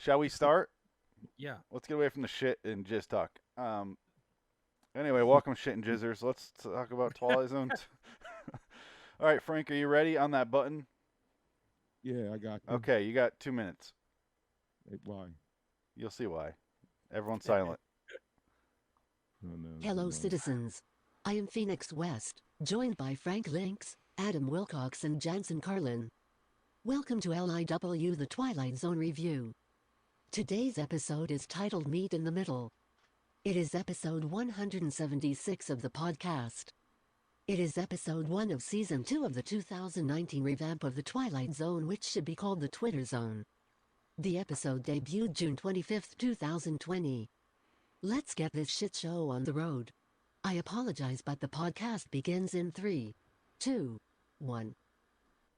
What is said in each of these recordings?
Shall we start? Yeah. Let's get away from the shit and jizz talk. Anyway, welcome, shit and jizzers. Let's talk about Twilight Zone. All right, Frank, are you ready on that button? Yeah, I got you. Okay, you got 2 minutes. Why? You'll see why. Everyone's silent. Oh, no, Hello, no. citizens. I am Phoenix West, joined by Frank Lynx, Adam Wilcox, and Jansen Carlin. Welcome to LIW, the Twilight Zone review. Today's episode is titled Meet in the Middle. It is episode 176 of the podcast. It is episode 1 of season 2 of the 2019 revamp of the Twilight Zone, which should be called the Twitter Zone. The episode debuted June 25, 2020. Let's get this shit show on the road. I apologize, but the podcast begins in 3, 2, 1.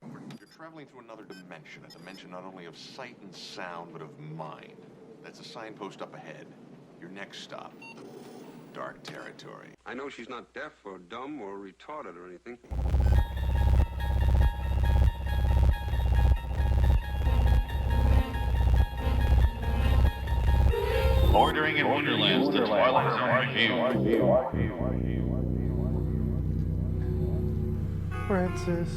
You're traveling through another dimension, a dimension not only of sight and sound, but of mind. That's a signpost up ahead. Your next stop, dark territory. I know she's not deaf or dumb or retarded or anything. Bordering in Wonderland's the Twilight Zone review. Francis.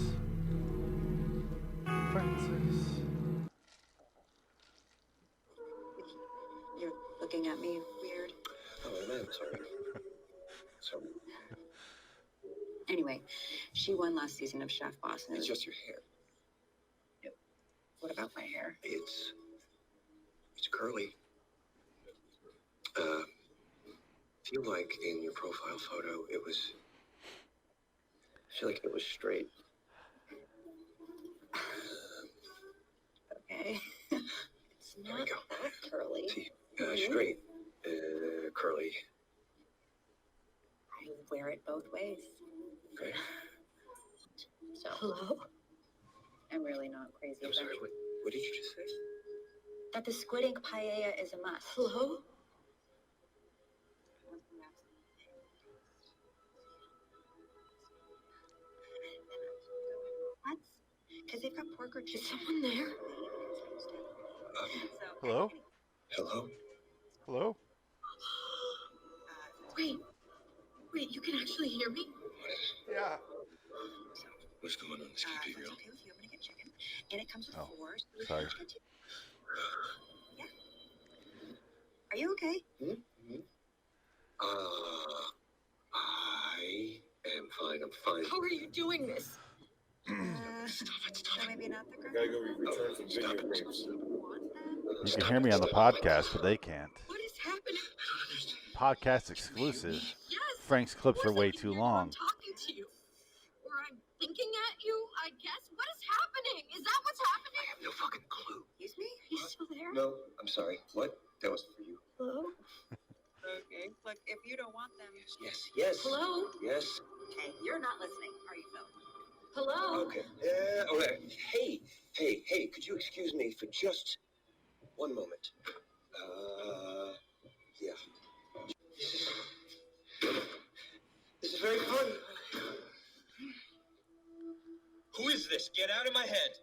You're looking at me weird. Oh, I'm sorry. Sorry. Anyway, she won last season of Chef Boss. And It's just your hair. what about my hair? It's curly. Feel like in your profile photo, I feel like it was straight. Okay. It's There we not go. that curly. See, straight, curly. I wear it both ways. Okay. So, hello? I'm really not crazy I'm about sorry. What did you just say? that the squid ink paella is a must. Hello? What? Because they've got pork or chicken. Is someone there? Hello? Hello. Hello? Wait, you can actually hear me? Yeah. What's going on? This can't be real. Okay with you, I'm gonna get chicken. And it comes with Oh, 4, so we sorry. can get two. Yeah. Are you okay? I am fine. I'm fine. How are you doing this? Stop it. So maybe not the girl. Gotta go return some Stop video it. games. You can hear me on the podcast, but they can't. What is happening? Podcast exclusive. Yes. Frank's clips are way too long. I'm talking to you. Or I'm thinking at you, I guess. What is happening? Is that what's happening? I have no fucking clue. Excuse me? He's still there? No, I'm sorry. What? That was for you. Hello? Okay. Look, if you don't want them. Yes. Hello? Yes. Okay, you're not listening, are you, Phil? Hello? Okay. Yeah. Okay. Hey. Could you excuse me for just one moment? Yeah. This is very fun. Who is this? Get out of my head.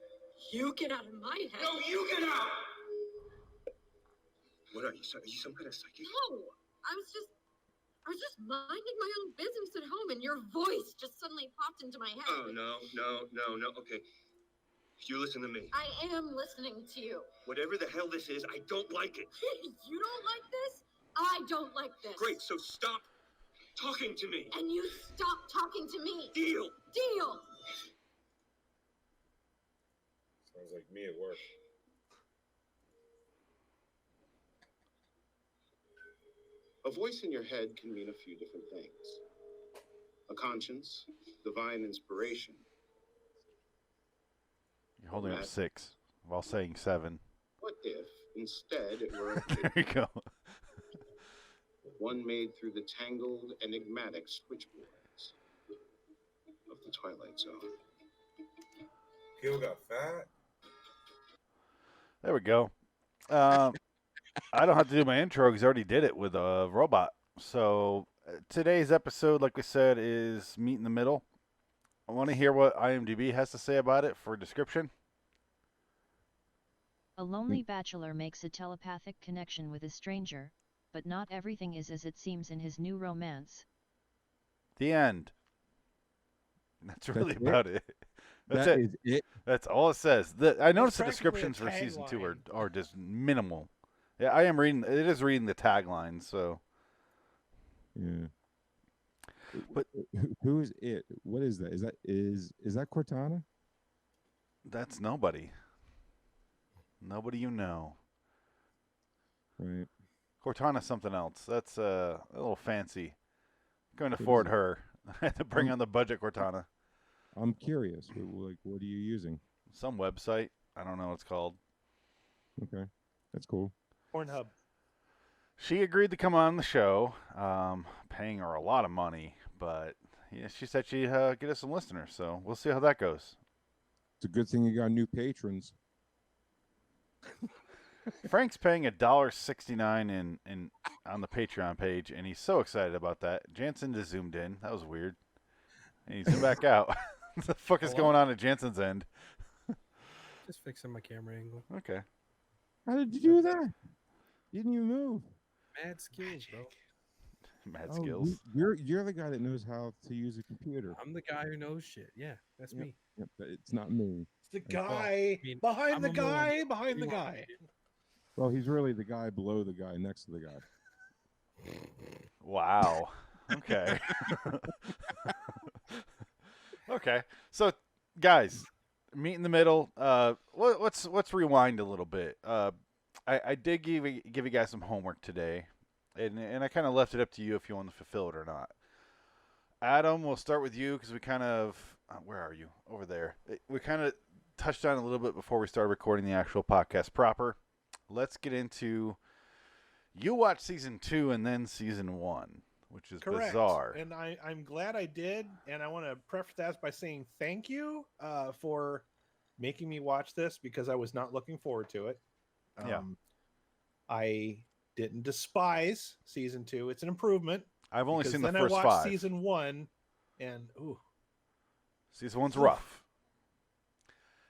You get out of my head. No, you get out! What are you? Are you some kind of psychic? No, I was just minding my own business at home, and your voice just suddenly popped into my head. Oh, no. Okay. You listen to me. I am listening to you. Whatever the hell this is, I don't like it. You don't like this? I don't like this. Great, so stop talking to me. And you stop talking to me. Deal. Deal. Sounds like me at work. A voice in your head can mean a few different things. A conscience, divine inspiration. You're holding up 6 while saying 7. What if, instead, it were a There you go. one made through the tangled, enigmatic switchboards of the Twilight Zone? Gil got fat. There we go. I don't have to do my intro because I already did it with a robot. So today's episode, like we said, is Meet in the Middle. I want to hear what IMDb has to say about it for description. A lonely bachelor makes a telepathic connection with a stranger, but not everything is as it seems in his new romance. The end. That's really That's about it. That's That it. is it. That's all it says. I noticed the practically a descriptions for season 2 tagline. are just minimal. Yeah, I am reading. It is reading the tagline. So, Yeah. But- who is it? What is that? Is that Cortana? that's nobody. Nobody you know. Right. Cortana's something else. That's a little fancy. Couldn't What is afford it? her. I had to bring on the budget Cortana. I'm curious. Like, what are you using? Some website. I don't know what it's called. Okay, that's cool. Pornhub. She agreed to come on the show, paying her a lot of money, but yeah, she said she'd get us some listeners, so we'll see how that goes. It's a good thing you got new patrons. Frank's paying $1.69 in on the Patreon page, and he's so excited about that. Jansen just zoomed in. That was weird. And he zoomed back out. What the fuck is going on at Jansen's end? Just fixing my camera angle. Okay. How did you do that? You didn't even move. Mad skills, bro. Mad Oh, skills. You're the guy that knows how to use a computer. I'm the guy who knows shit. Yeah, that's me. Yep, but it's not me. It's the I thought- guy I mean, behind I'm the a guy millennial. behind the You want- guy. Well, he's really the guy below the guy next to the guy. Wow. Okay. Okay. So, guys, meet in the middle. Let's rewind a little bit. I did give you guys some homework today, and I kind of left it up to you if you want to fulfill it or not. Adam, we'll start with you because we kind of where are you over there? We kind of touched on it a little bit before we started recording the actual podcast proper. Let's get into you watched season 2 and then season 1, which is Correct. bizarre. And I'm glad I did. And I want to preface that by saying thank you for making me watch this because I was not looking forward to it. Yeah. I didn't despise season 2. It's an improvement. I've only because seen the then first I watched 5. season 1 and ooh. Season 1's rough.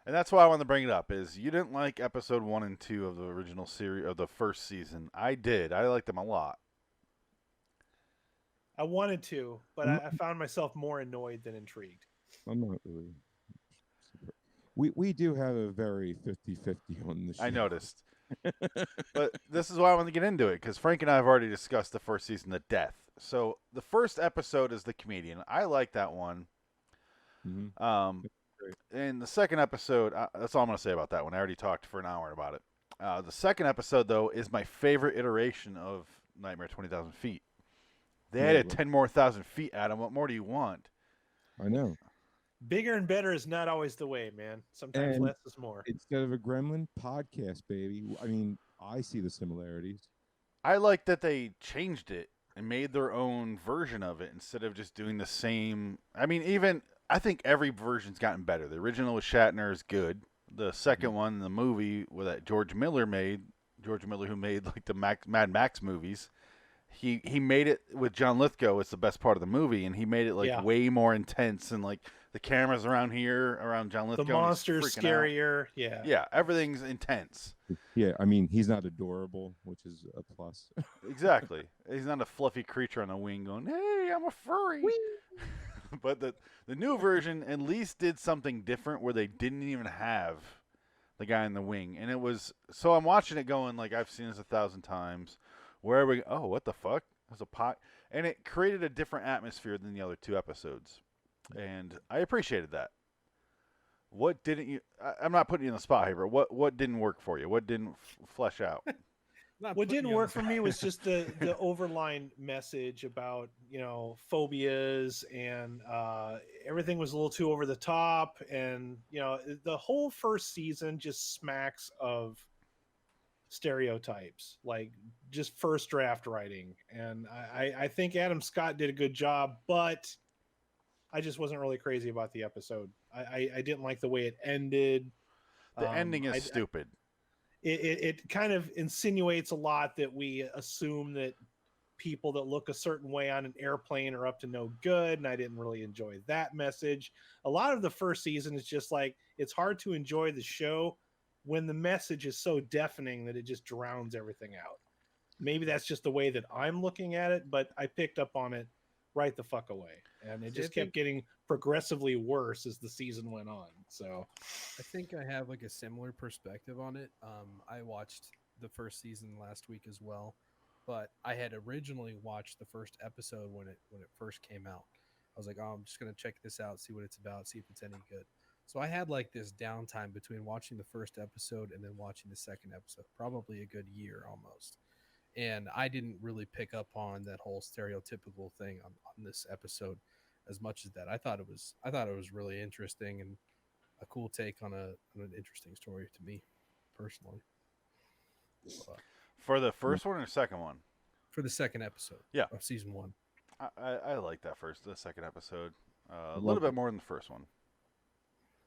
And that's why I wanted to bring it up, is you didn't like episode 1 and 2 of the original series, of the first season. I did. I liked them a lot. I wanted to, but I found myself more annoyed than intrigued. I'm not really. We do have a very 50-50 on the show. I noticed. But this is why I want to get into it, because Frank and I have already discussed the first season to death. So the first episode is the comedian. I like that one. Mm-hmm. And the second episode, that's all I'm going to say about that one. I already talked for an hour about it. The second episode, though, is my favorite iteration of Nightmare 20,000 Feet. They added 10 more thousand feet, Adam. What more do you want? I know. Bigger and better is not always the way, man. Sometimes And less is more. Instead of a Gremlin podcast, baby. I mean, I see the similarities. I like that they changed it and made their own version of it instead of just doing the same. I mean, I think every version's gotten better. The original with Shatner is good. The second one, the movie that George Miller who made like the Mad Max movies, he made it with John Lithgow. It's the best part of the movie, and he made it like way more intense, and like the cameras around here around John Lithgow. The monster's scarier. Yeah. Yeah, everything's intense. Yeah, I mean, he's not adorable, which is a plus. Exactly. He's not a fluffy creature on a wing going, "Hey, I'm a furry." But the new version at least did something different where they didn't even have the guy in the wing. And it was, so I'm watching it going like, I've seen this 1,000 times. Where are we? Oh, what the fuck? There's a pot. And it created a different atmosphere than the other 2 episodes. And I appreciated that. What didn't you, I'm not putting you in the spot here, but what didn't work for you? What didn't flesh out? What didn't work for me was just the overline message about, phobias and everything was a little too over the top. And, the whole first season just smacks of stereotypes, like just first draft writing. And I think Adam Scott did a good job, but I just wasn't really crazy about the episode. I didn't like the way it ended. The ending is stupid. It kind of insinuates a lot that we assume that people that look a certain way on an airplane are up to no good, and I didn't really enjoy that message. A lot of the first season is just like, it's hard to enjoy the show when the message is so deafening that it just drowns everything out. Maybe that's just the way that I'm looking at it, but I picked up on it right the fuck away. And it just kept getting progressively worse as the season went on. So I think I have like a similar perspective on it. I watched the first season last week as well, but I had originally watched the first episode when it first came out. I was like, oh, I'm just gonna check this out, see what it's about, see if it's any good. So I had like this downtime between watching the first episode and then watching the second episode, probably a good year almost. And I didn't really pick up on that whole stereotypical thing on this episode as much as that. I thought it was really interesting and a cool take on an interesting story to me personally. For the first one or the second one? For the second episode, of season 1. I like the second episode a little bit more than the first one.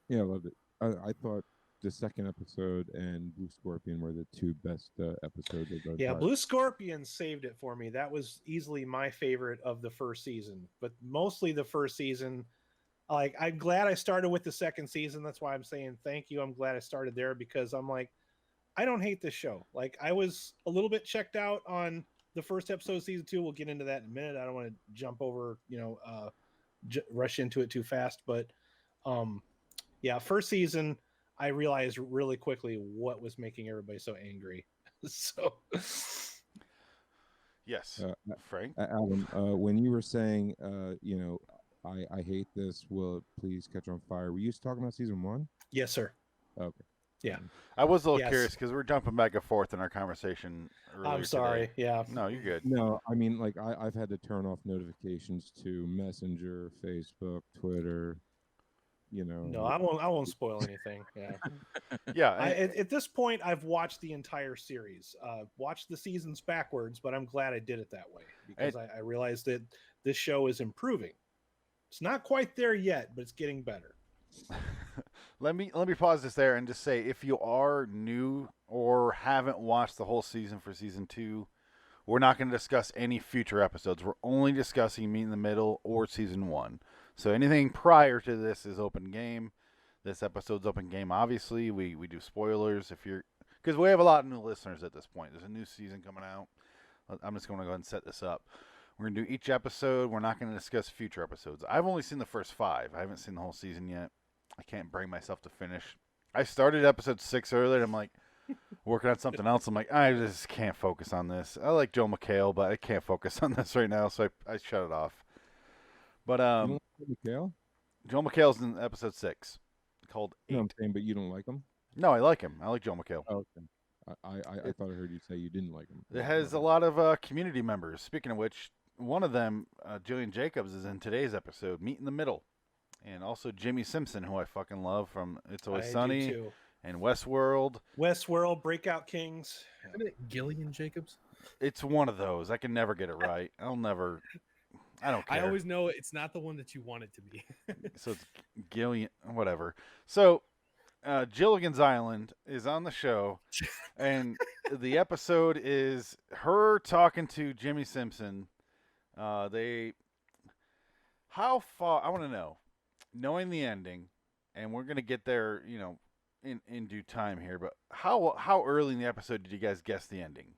Yeah, I loved it. I thought the second episode and Blue Scorpion were the two best episodes of those. Yeah, Blue Scorpion saved it for me. That was easily my favorite of the first season, but mostly the first season. Like, I'm glad I started with the second season. That's why I'm saying thank you. I'm glad I started there because I'm like, I don't hate this show. Like, I was a little bit checked out on the first episode of season 2. We'll get into that in a minute. I don't want to jump over, rush into it too fast. But, yeah, first season, I realized really quickly what was making everybody so angry. So, yes, Frank. Adam, when you were saying, I hate this. Will it please catch on fire? Were you talking about season 1? Yes, sir. Okay. Yeah. I was a little curious because we're jumping back and forth in our conversation. I'm sorry. Today. Yeah. No, you're good. No, I mean, like I've had to turn off notifications to Messenger, Facebook, Twitter. No, I won't spoil anything. Yeah. Yeah. At this point, I've watched the entire series. Watched the seasons backwards, but I'm glad I did it that way because I realized that this show is improving. It's not quite there yet, but it's getting better. Let me pause this there and just say, if you are new or haven't watched the whole season for season 2, we're not going to discuss any future episodes. We're only discussing Meet in the Middle or season 1. So anything prior to this is open game. This episode's open game. Obviously, we do spoilers because we have a lot of new listeners at this point. There's a new season coming out. I'm just going to go ahead and set this up. We're going to do each episode. We're not going to discuss future episodes. I've only seen the first 5. I haven't seen the whole season yet. I can't bring myself to finish. I started episode 6 earlier. I'm like working on something else. I'm like, I just can't focus on this. I like Joel McHale, but I can't focus on this right now, so I shut it off. But you don't like McHale? Joel McHale's in episode 6, called 8. No, I'm saying, but you don't like him? No, I like him. I like Joel McHale. Oh, okay. I thought I heard you say you didn't like him. It has a lot of community members. Speaking of which, one of them, Jillian Jacobs, is in today's episode, Meet in the Middle. And also Jimmy Simpson, who I fucking love from It's Always Sunny and Westworld. Westworld, Breakout Kings. Isn't it Gillian Jacobs? It's one of those. I can never get it right. I don't care. I always know it's not the one that you want it to be. So it's Gillian, whatever. So Gilligan's Island is on the show, and the episode is her talking to Jimmy Simpson. How far, I want to know, knowing the ending, and we're going to get there, in due time here, but how early in the episode did you guys guess the ending?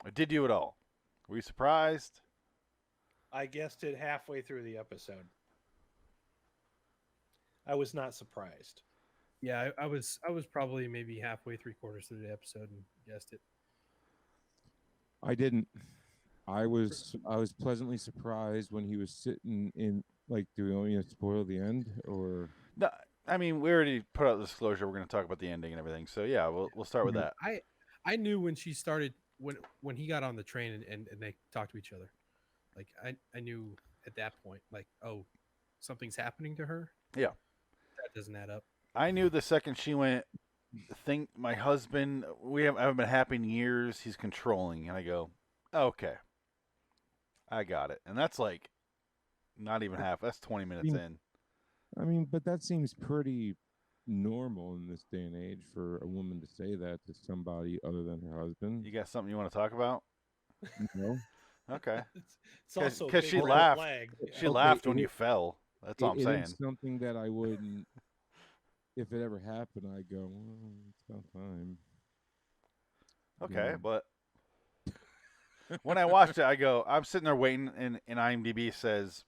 Or did you at all? Were you surprised? I guessed it halfway through the episode. I was not surprised. Yeah, I was probably maybe halfway, 3/4 through the episode and guessed it. I didn't. I was pleasantly surprised when he was sitting in, like, do we want me to spoil the end or? No, I mean, we already put out the disclosure. We're going to talk about the ending and everything. So yeah, we'll start with that. I knew when she started, when he got on the train and they talked to each other. Like I knew at that point, like, oh, something's happening to her. Yeah, that doesn't add up. I knew the second she went, my husband, haven't been happy in years. He's controlling, and I go, okay, I got it. And that's like not even half. That's 20 minutes in. I mean, but that seems pretty normal in this day and age for a woman to say that to somebody other than her husband. You got something you want to talk about? No. Okay. It's also because she laughed. She laughed when you fell. That's all I'm saying. It's something that I wouldn't. if it ever happened, I go, well, it's about time. Okay, Yeah. but when I watched it, I go, I'm sitting there waiting, and IMDb says,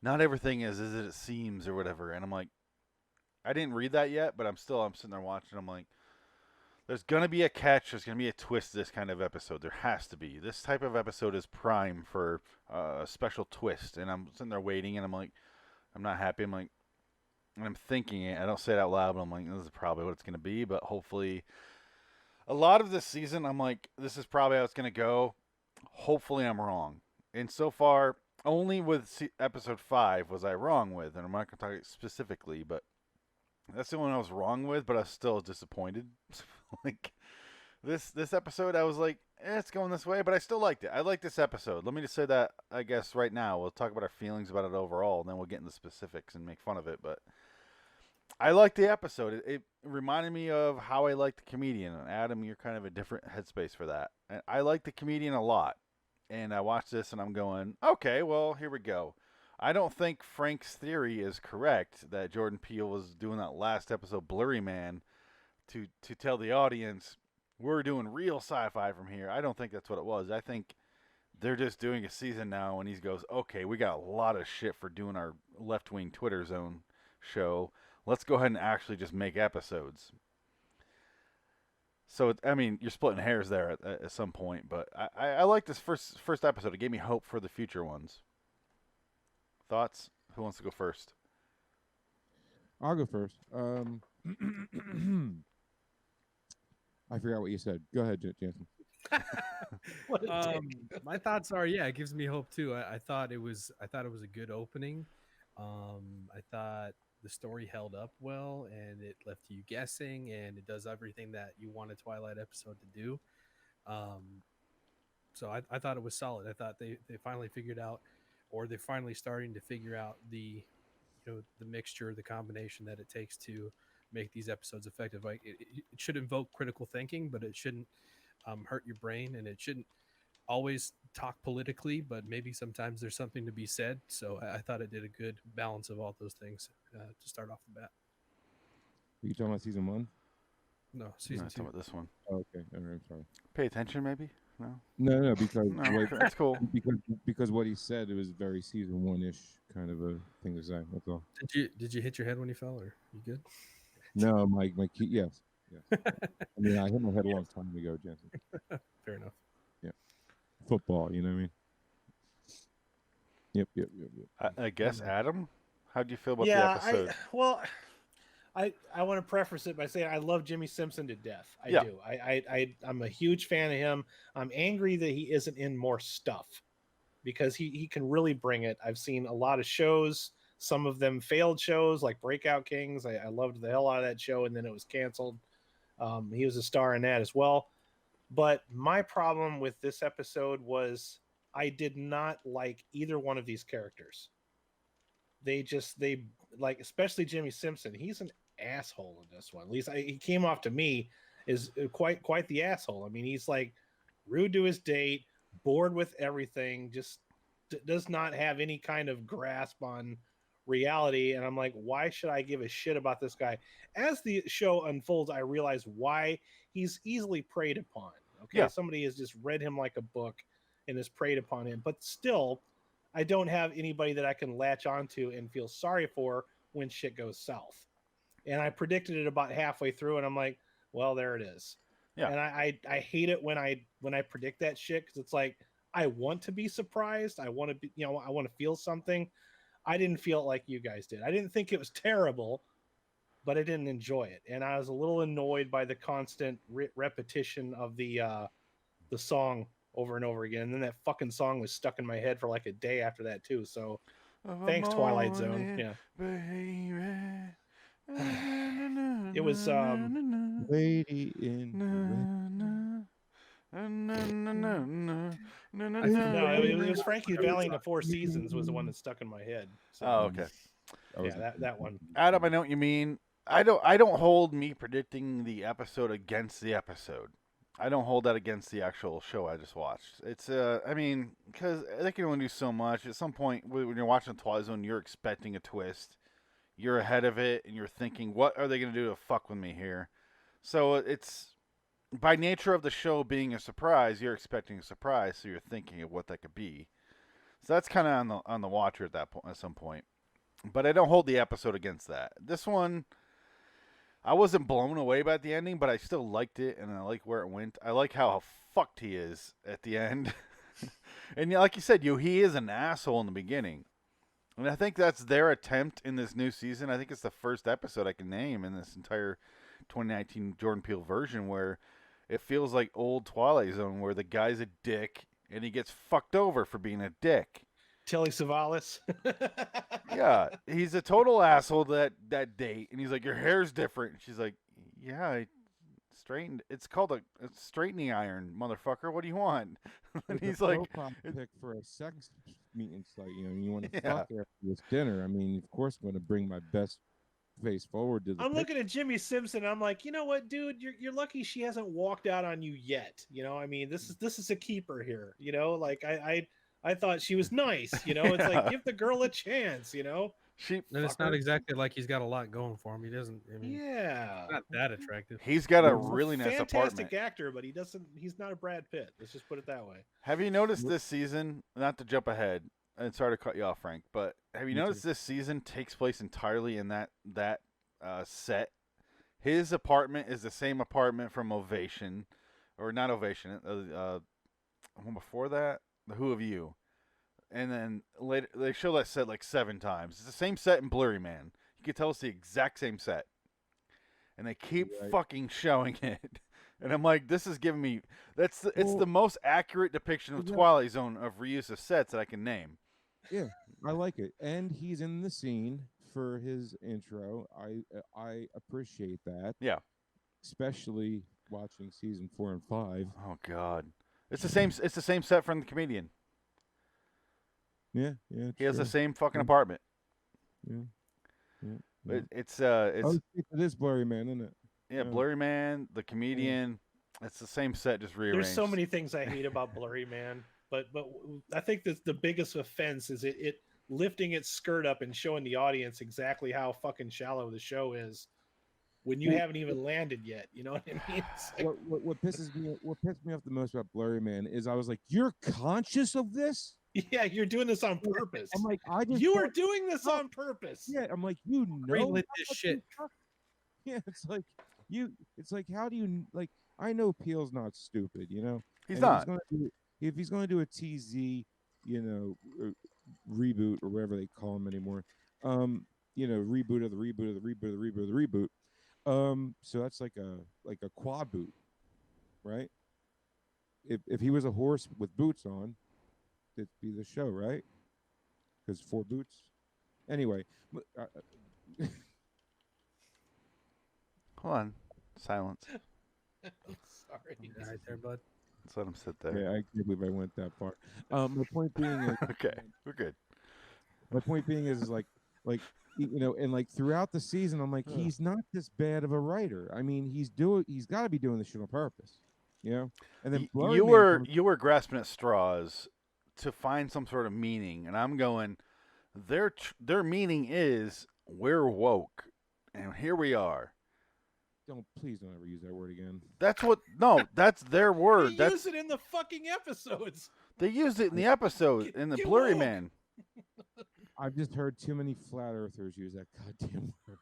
not everything is as it seems or whatever. And I'm like, I didn't read that yet, but I'm sitting there watching. I'm like, there's going to be a catch. There's going to be a twist to this kind of episode. There has to be. This type of episode is prime for a special twist. And I'm sitting there waiting, and I'm like, I'm not happy. I'm like, and I'm thinking it. I don't say it out loud, but I'm like, this is probably what it's going to be. But hopefully, a lot of this season, I'm like, this is probably how it's going to go. Hopefully, I'm wrong. And so far, only with episode 5 was I wrong with. And I'm not going to talk specifically, but that's the one I was wrong with, but I was still disappointed. Like, this episode, I was like, it's going this way, but I still liked it. I like this episode. Let me just say that, I guess, right now. We'll talk about our feelings about it overall, and then we'll get into specifics and make fun of it. But I liked the episode. It reminded me of how I like the comedian. And Adam, you're kind of a different headspace for that. And I like the comedian a lot. And I watched this, and I'm going, okay, well, here we go. I don't think Frank's theory is correct that Jordan Peele was doing that last episode, Blurry Man, to tell the audience, we're doing real sci-fi from here. I don't think that's what it was. I think they're just doing a season now, and he goes, okay, we got a lot of shit for doing our left-wing Twitter zone show. Let's go ahead and actually just make episodes. So, I mean, you're splitting hairs there at some point, but I like this first episode. It gave me hope for the future ones. Thoughts? Who wants to go first? I'll go first. I forgot what you said. Go ahead, Jansen. My thoughts are, yeah, it gives me hope too. I thought it was a good opening. I thought the story held up well, and it left you guessing, and it does everything that you want a Twilight episode to do. So I thought it was solid. I thought they finally figured out, or they're finally starting to figure out the mixture, the combination that it takes to make these episodes effective. Like it should invoke critical thinking, but it shouldn't hurt your brain, and it shouldn't always talk politically, but maybe sometimes there's something to be said. So I thought it did a good balance of all those things to start off the bat. Are you talking about season 1? No, season 2. Talking about this one. Oh, okay, all right, I'm sorry. Pay attention, maybe. No, no, because no, that's cool. Because what he said, it was very season 1-ish kind of a thing to say. That's all. Did you hit your head when you fell, or you good? No, my key. Yes. I mean, I hit my head a long time ago, Jensen. Fair enough. Yeah. Football, you know what I mean? Yep. I guess, Adam, how do you feel about the episode? I want to preface it by saying I love Jimmy Simpson to death. I Yeah. do. I'm a huge fan of him. I'm angry that he isn't in more stuff because he can really bring it. I've seen a lot of shows, some of them failed shows like Breakout Kings. I loved the hell out of that show, and then it was canceled. He was a star in that as well. But my problem with this episode was I did not like either one of these characters. They like, especially Jimmy Simpson. He's an asshole in this one. At least he came off to me as quite the asshole. I mean, he's like rude to his date, bored with everything, just does not have any kind of grasp on reality. And I'm like, why should I give a shit about this guy? As the show unfolds, I realize why he's easily preyed upon. Okay, Yeah. Somebody has just read him like a book and has preyed upon him, but still, I don't have anybody that I can latch onto and feel sorry for when shit goes south. And I predicted it about halfway through, and I'm like, well, there it is. Yeah. And I hate it when I predict that shit, because it's like, I want to be surprised. I want to be, I want to feel something. I didn't feel it like you guys did. I didn't think it was terrible, but I didn't enjoy it. And I was a little annoyed by the constant repetition of the song over and over again. And then that fucking song was stuck in my head for like a day after that too. So thanks, Twilight Zone. Yeah. Baby. It was Lady in it was Frankie Valley in the Four Seasons was the one that stuck in my head. So, Oh, okay. Yeah, that one. Adam, I know what you mean. I don't hold me predicting the episode against the episode. I don't hold that against the actual show I just watched. It's I mean, because they can only do so much. At some point, when you're watching Twilight Zone, you're expecting a twist. you're ahead of it, and you're thinking, what are they going to do to fuck with me here? So it's, by nature of the show being a surprise, you're expecting a surprise, so you're thinking of what that could be. So that's kind of on the watcher at that point, at some point. But I don't hold the episode against that. This one, I wasn't blown away by the ending, but I still liked it, and I like where it went. I like how fucked he is at the end. And like you said, he is an asshole in the beginning. And I think that's their attempt in this new season. I think it's the first episode I can name in this entire 2019 Jordan Peele version where it feels like old Twilight Zone, where the guy's a dick and he gets fucked over for being a dick. Telly Savalas. Yeah, he's a total asshole that date, and he's like, "Your hair's different." And she's like, "Yeah, I straightened. It's called a straightening iron, motherfucker. What do you want?" And he's like, "Pick for a sex meeting site. You know, you want to fuck after this dinner. I mean, of course, I'm going to bring my best face forward to the." I'm looking at Jimmy Simpson. I'm like, you know what, dude? You're lucky she hasn't walked out on you yet. You know, I mean, this is a keeper here. You know, like I thought she was nice. You know, it's like give the girl a chance. You know, and it's not exactly like he's got a lot going for him. He doesn't. I mean, yeah, not that attractive. He's got a really nice fantastic apartment. actor, but he's not a Brad Pitt. Let's just put it that way. Have you noticed this season? Not to jump ahead, and sorry to cut you off, Frank, but have you noticed this season takes place entirely in that set? His apartment is the same apartment from Ovation, or not Ovation. One before that, The Who of You, and then later they show that set like 7 times. It's the same set in Blurry Man. You can tell it's the exact same set, and they keep fucking showing it. And I'm like, this is giving me it's the most accurate depiction of Twilight Zone of reuse of sets that I can name. Yeah, I like it, and he's in the scene for his intro. I appreciate that. Yeah, especially watching season 4 and 5. Oh God, it's the same. It's the same set from The Comedian. Yeah. He has the same fucking apartment. Yeah. But it's it is Blurry Man, isn't it? Yeah, Blurry Man, The Comedian. It's the same set, just rearranged. There's so many things I hate about Blurry Man, but I think that the biggest offense is it lifting its skirt up and showing the audience exactly how fucking shallow the show is when you haven't even landed yet. You know what I mean? Like, what pissed me off the most about Blurry Man is I was like, you're conscious of this? Yeah, you're doing this on purpose. I'm like, you are doing this on purpose. Yeah, I'm like, you know, greenlit this shit. Yeah, it's like, how do you like? I know Peele's not stupid, you know. He's not. If he's going to do a TZ, you know, reboot or whatever they call them anymore, you know, reboot of the reboot of the reboot of the reboot of the reboot. So that's like a quad boot, right? If he was a horse with boots on, it'd be the show, right? Because 4 boots. Anyway. Hold on. Silence. Sorry. Right there, bud. Let's let him sit there. Yeah, I can't believe I went that far. My point being is... Okay, we're good. My point being is like, you know, and like throughout the season, I'm like, he's not this bad of a writer. I mean, he's got to be doing this shit on purpose, you know? And then you were grasping at straws to find some sort of meaning, and I'm going, their meaning is we're woke, and here we are. Please don't ever use that word again. That's their word. They use it in the fucking episodes. They used it in the episode in the Blurry Man. I've just heard too many flat earthers use that goddamn word.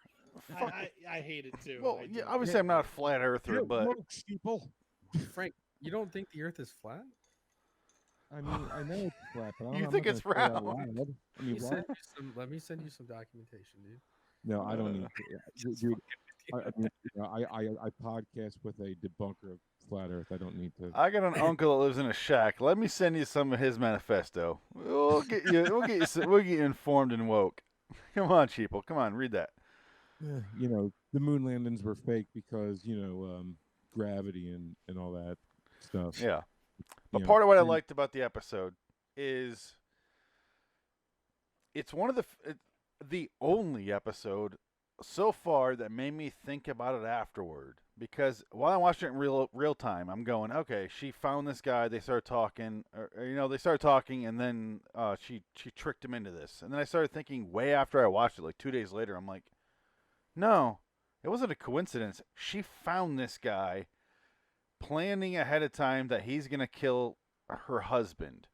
I hate it too. Well, yeah, obviously I'm not a flat earther, but Frank, you don't think the Earth is flat? I mean, I know it's flat, but you think it's round. I mean, let me send you some documentation, dude. No, I don't need to. Dude, I mean, you know, I podcast with a debunker of flat Earth. I don't need to. I got an uncle that lives in a shack. Let me send you some of his manifesto. We'll get you informed and woke. Come on, Sheeple. Come on, read that. You know, the moon landings were fake because, you know, gravity and all that stuff. Yeah. But part of what I liked about the episode is it's one of the only episode so far that made me think about it afterward, because while I watched it in real time, I'm going, okay, she found this guy. They started talking, they started talking, and then she tricked him into this. And then I started thinking, way after I watched it, like 2 days later, I'm like, no, it wasn't a coincidence. She found this guy, planning ahead of time that he's gonna kill her husband.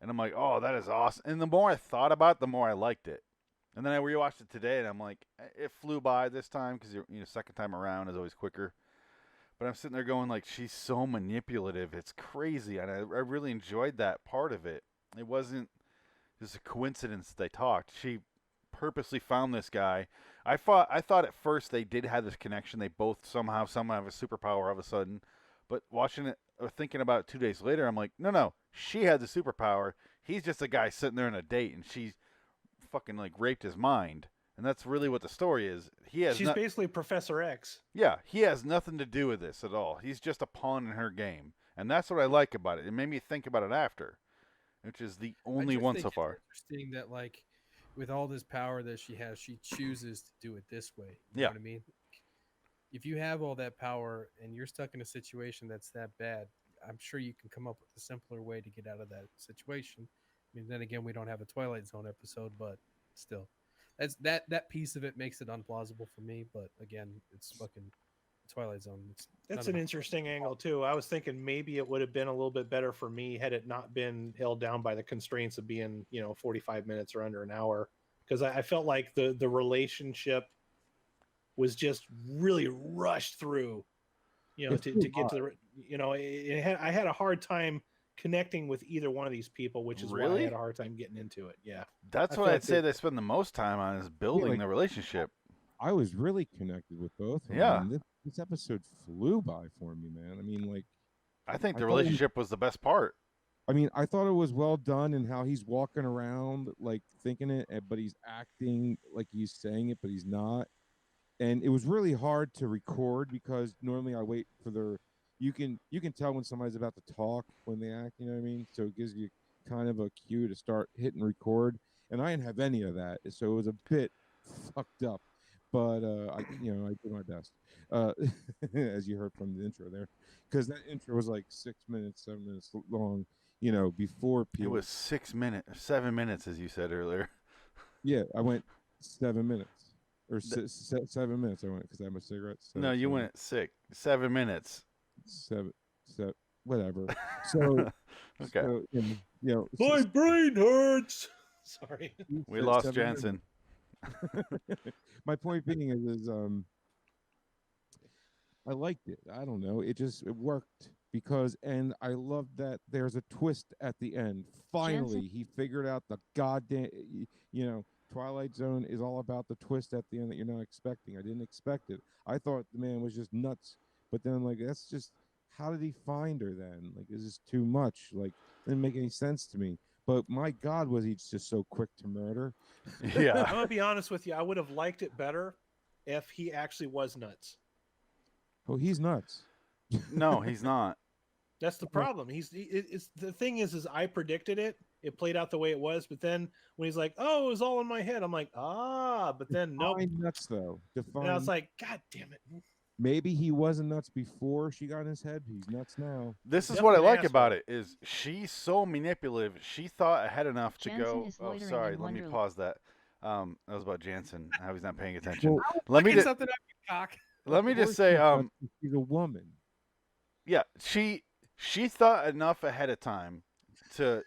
And I'm like, oh, that is awesome. And the more I thought about it, the more I liked it. And then I rewatched it today, and I'm like, it flew by this time because second time around is always quicker. But I'm sitting there going, like, she's so manipulative. It's crazy, and I really enjoyed that part of it. It wasn't just a coincidence that they talked. She purposely found this guy. I thought at first they did have this connection. They both somehow have a superpower all of a sudden. But watching it or thinking about it 2 days later, I'm like, no, she had the superpower. He's just a guy sitting there on a date, and she's fucking like raped his mind, and that's really what the story is. She's basically Professor X. Yeah, he has nothing to do with this at all. He's just a pawn in her game, and that's what I like about it. It made me think about it after, which is the only one so far. It's interesting that, like, with all this power that she has, she chooses to do it this way. You know what I mean? If you have all that power and you're stuck in a situation that's that bad, I'm sure you can come up with a simpler way to get out of that situation. I mean, then again, we don't have a Twilight Zone episode, but still, that piece of it makes it unplausible for me. But again, it's fucking Twilight Zone. That's an interesting angle too. I was thinking maybe it would have been a little bit better for me had it not been held down by the constraints of being 45 minutes or under an hour, because I felt like the relationship was just really rushed through. To get to the I had a hard time connecting with either one of these people, which is why I had a hard time getting into it. Yeah, that's what I'd say they spend the most time on, is building the relationship. I was really connected with both of them. Yeah. This episode flew by for me, man. I mean, like, I think the relationship was the best part. I mean, I thought it was well done, and how he's walking around like thinking it, but he's acting like he's saying it, but he's not. And it was really hard to record, because normally I wait for you can tell when somebody's about to talk when they act, you know what I mean? So it gives you kind of a cue to start hitting record, and I didn't have any of that, so it was a bit fucked up. But I did my best, as you heard from the intro there, because that intro was like 6 minutes, 7 minutes long, before people. It was 7 minutes, as you said earlier. Yeah, I went 7 minutes. Or 7 minutes I went, because I have a cigarette. No, you went 7 minutes. Seven, whatever. So, okay. So, my brain hurts. Sorry, we lost Jansen. My point being is I liked it. I don't know. It worked, and I love that there's a twist at the end. Finally, Jansen? he figured out the goddamn, Twilight Zone is all about the twist at the end that you're not expecting. I didn't expect it. I thought the man was just nuts. But then, like, that's just, how did he find her then? Like, is this too much? Like, it didn't make any sense to me. But my God, was he just so quick to murder? Yeah. I'm gonna be honest with you. I would have liked it better if he actually was nuts. Oh, he's nuts. No, he's not. That's the problem. It's the thing is I predicted it. It played out the way it was, but then when he's like, "Oh, it was all in my head," I'm like, but then no. Define nuts, though. And I was like, God damn it. Maybe he wasn't nuts before she got in his head. He's nuts now. This is what I like about it, is she's so manipulative. She thought ahead enough to go. Oh, sorry. Let me pause that. That was about Jansen. How he's not paying attention. Let me just say, she's a woman. Yeah, she thought enough ahead of time to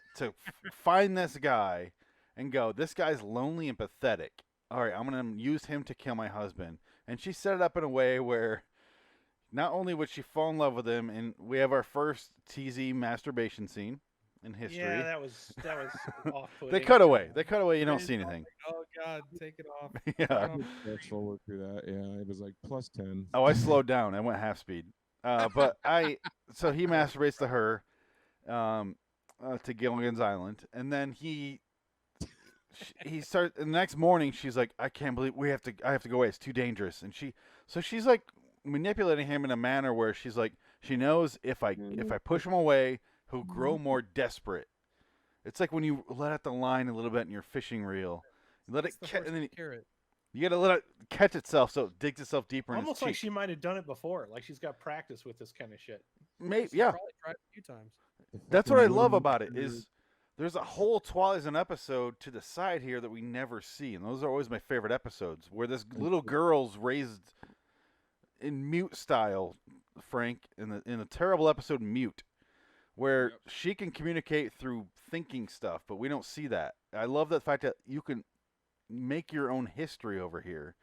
find this guy and go, this guy's lonely and pathetic. All right, I'm going to use him to kill my husband. And she set it up in a way where not only would she fall in love with him, and we have our first TZ masturbation scene in history. Yeah, that was off-putting. They cut away. You don't see anything. Oh, God, take it off. Yeah. Fast forward through that. Yeah, it was like +10. Oh, I slowed down. I went half speed. So he masturbates to her, to Gilligan's Island, and then he starts. The next morning, she's like, "I can't believe I have to go away. It's too dangerous." And she's like manipulating him in a manner where she's like, she knows if I push him away, he'll grow more desperate. It's like when you let out the line a little bit in your fishing reel, let it, and then carrot. You got to let it catch itself so it digs itself deeper in Almost its like cheek. she might have done it before. Like she's got practice with this kind of shit. Maybe, She's yeah. probably tried a few times. That's what I Fucking love little about it monster. is there's a whole Twilight Zone episode to the side here that we never see, and those are always my favorite episodes, where this little girl's raised in mute style, Frank, in a terrible episode Mute, where she can communicate through thinking stuff, but we don't see that. I love the fact that you can make your own history over here.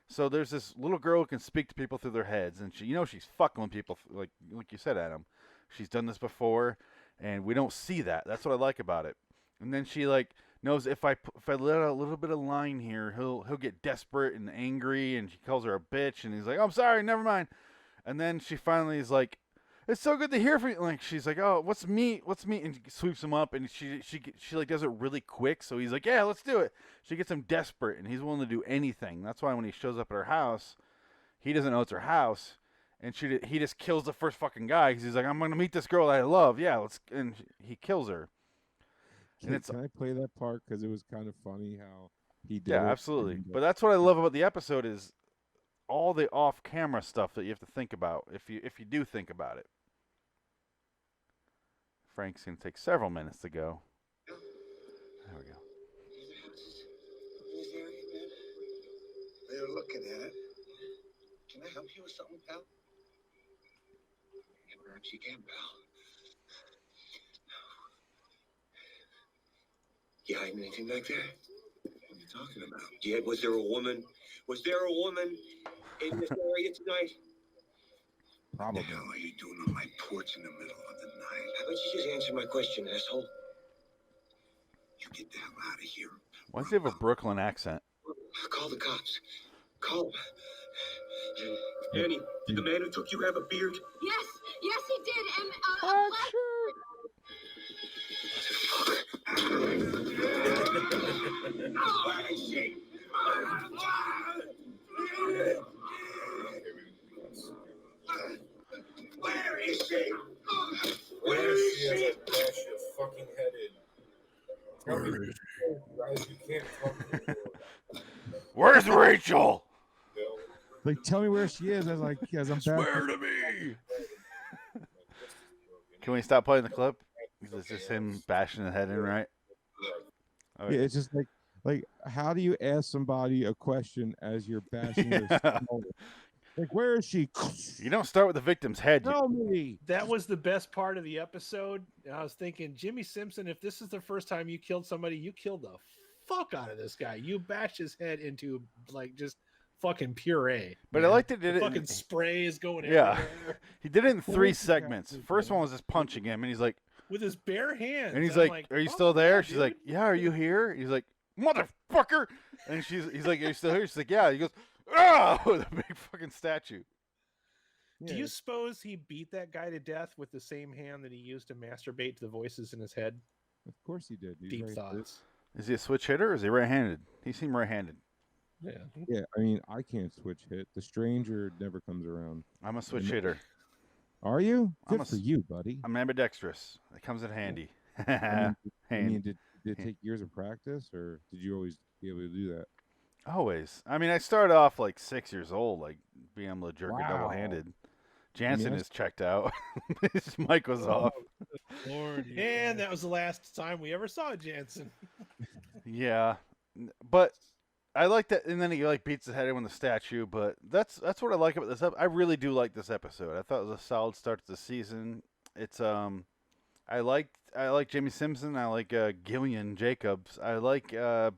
So there's this little girl who can speak to people through their heads, and she's fucking with people, like you said, Adam. She's done this before, and we don't see that. That's what I like about it. And then she knows if I let out a little bit of line here, he'll get desperate and angry, and she calls her a bitch, and he's like, "Oh, I'm sorry, never mind." And then she finally is like, "It's so good to hear from you." Like she's like, "Oh, what's meat? What's meat?" And sweeps him up, and she like does it really quick. So he's like, "Yeah, let's do it." She gets him desperate, and he's willing to do anything. That's why when he shows up at her house, he doesn't know it's her house, and he just kills the first fucking guy because he's like, "I'm gonna meet this girl that I love." Yeah, and he kills her. Can I play that part because it was kind of funny how he did Yeah, it? absolutely. And, But that's what I love about the episode is all the off-camera stuff that you have to think about if you do think about it. Frank's gonna take several minutes to go. There we go. They're looking at it. Can I help you with something, pal? Yeah, perhaps you can, pal. You hiding anything back there? What are you talking about? Yeah, was there a woman? Was there a woman in this area tonight? Probably. What the hell are you doing on my porch in the middle of the night? How about you just answer my question, asshole? You get the hell out of here. Why does he have a Brooklyn accent? Call the cops. Call them. Annie, did the man who took you have a beard? Yes, he did, and a black Where is she? Where is she? Where is she? Bash your fucking head in. Tell me, guys, you can't talk to me. Where's Rachel? Like, tell me where she is. I was like, yes, I'm back. Swear to me. Can we stop playing the clip? It's just him bashing his head in, right? Yeah, it's just like, how do you ask somebody a question as you're bashing their skull? Like, where is she? You don't start with the victim's head. Tell me. That was the best part of the episode. I was thinking, Jimmy Simpson, if this is the first time you killed somebody, you killed the fuck out of this guy. You bashed his head into like just fucking puree. But man. I liked it. Did The it fucking spray is going Yeah, everywhere. he did it in 3 segments. First one was just punching him, and he's like, With his bare hands. and he's I'm like, "Are you still fuck there?" yeah, She's dude. like, "Yeah, are you here?" He's like, "Motherfucker!" And he's like, "Are you still here?" She's like, "Yeah." He goes, "Oh!" With a big fucking statue. Do you suppose he beat that guy to death with the same hand that he used to masturbate to the voices in his head? Of course he did. He's Deep right. thoughts. Is he a switch hitter or is he right-handed? He seemed right-handed. Yeah. Yeah, I mean, I can't switch hit. The stranger never comes around. I'm a switch And- hitter. Are you? I'm Good a for s- you, buddy. I'm ambidextrous. It comes in handy. I mean, Hand- did it take years of practice, or did you always be able to do that? Always. I mean, I started off like 6 years old, like being able to jerk it Wow. double-handed. Jansen Yes. is checked out. His mic was off. Lord, and that was the last time we ever saw Jansen. Yeah, but I like that. And then he like beats his head in with the statue. But that's what I like about this. I really do like this episode. I thought it was a solid start to the season. It's I like Jimmy Simpson. I like Gillian Jacobs. I like that.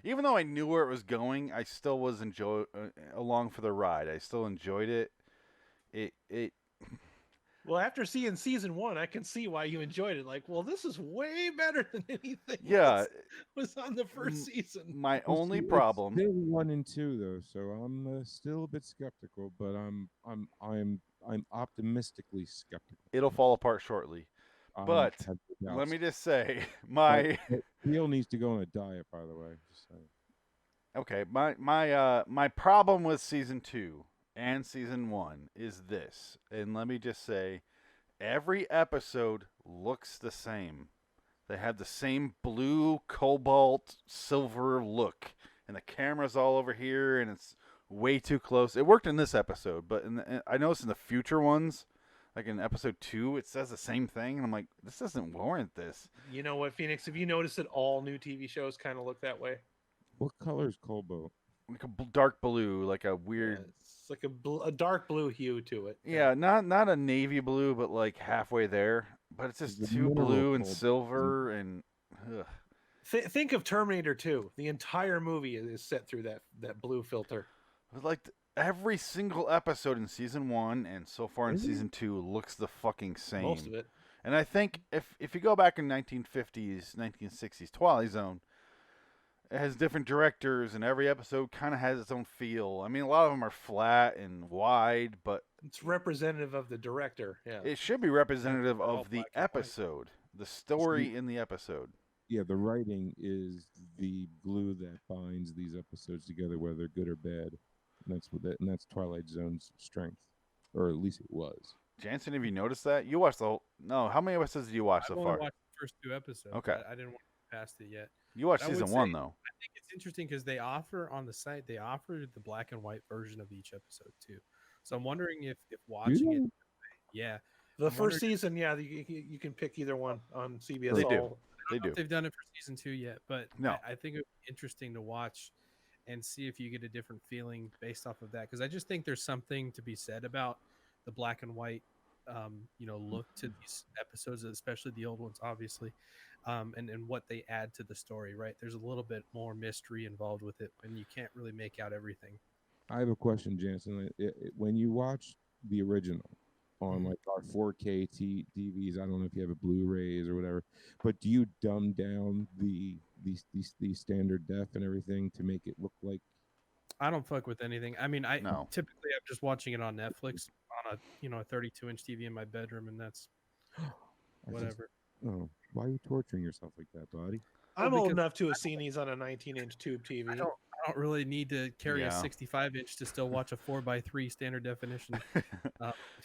Even though I knew where it was going, I still was along for the ride. I still enjoyed it. It Well, after seeing season 1, I can see why you enjoyed it. Like, well, this is way better than anything Yeah. else was on the first season. My Well, only see, it's problem. still 1 and 2 though, so I'm still a bit skeptical, but I'm optimistically skeptical. It'll fall apart shortly. But have let doubts. me just say, my Neil needs to go on a diet, by the way. Just saying. okay, my problem with season 2 and season 1 is this, and let me just say, every episode looks the same. They have the same blue, cobalt, silver look and the camera's all over here, and it's way too close. It worked in this episode, but I noticed in the future ones, like in episode 2, it says the same thing, and I'm like, this doesn't warrant this. You know what, Phoenix? Have you noticed that all new TV shows kind of look that way? What color is Colbo? Like a dark blue, like a weird. Yeah, it's like a dark blue hue to it. Yeah, not a navy blue, but like halfway there. But it's just too blue and silver and. Ugh. Think of Terminator 2. The entire movie is set through that blue filter. Like every single episode in season 1 and so far in season 2 looks the fucking same. Most of it. And I think if you go back in 1950s, 1960s Twilight Zone, it has different directors, and every episode kind of has its own feel. I mean, a lot of them are flat and wide, but it's representative of the director. Yeah, it should be representative of the episode, the story in the episode. Yeah, the writing is the glue that binds these episodes together, whether they're good or bad. And that's Twilight Zone's strength, or at least it was. Jansen, have you noticed that? You watched the whole... No, how many episodes did you watch so far? I've only watched the first 2 episodes. Okay. I didn't want to get past it yet. You watched season 1, though. I think it's interesting because they offer on the site, they offer the black and white version of each episode, too. So I'm wondering if watching it... Yeah. The first season, yeah, you can pick either one on CBS. They All. do. I don't They know do. if they've done it for season 2 yet, but No. I think it would be interesting to watch and see if you get a different feeling based off of that. Because I just think there's something to be said about the black and white, look to these episodes, especially the old ones, obviously, and what they add to the story. Right? There's a little bit more mystery involved with it, and you can't really make out everything. I have a question, Jansen. When you watch the original on like our 4K TVs, I don't know if you have a Blu-rays or whatever, but do you dumb down the standard def and everything to make it look like? I don't fuck with anything. I mean, typically I'm just watching it on Netflix on a 32-inch TV in my bedroom, and that's whatever. Why are you torturing yourself like that, buddy? I'm old enough to have seen these on a 19-inch tube TV. I don't really need to carry Yeah. a 65-inch to still watch a 4:3 standard definition.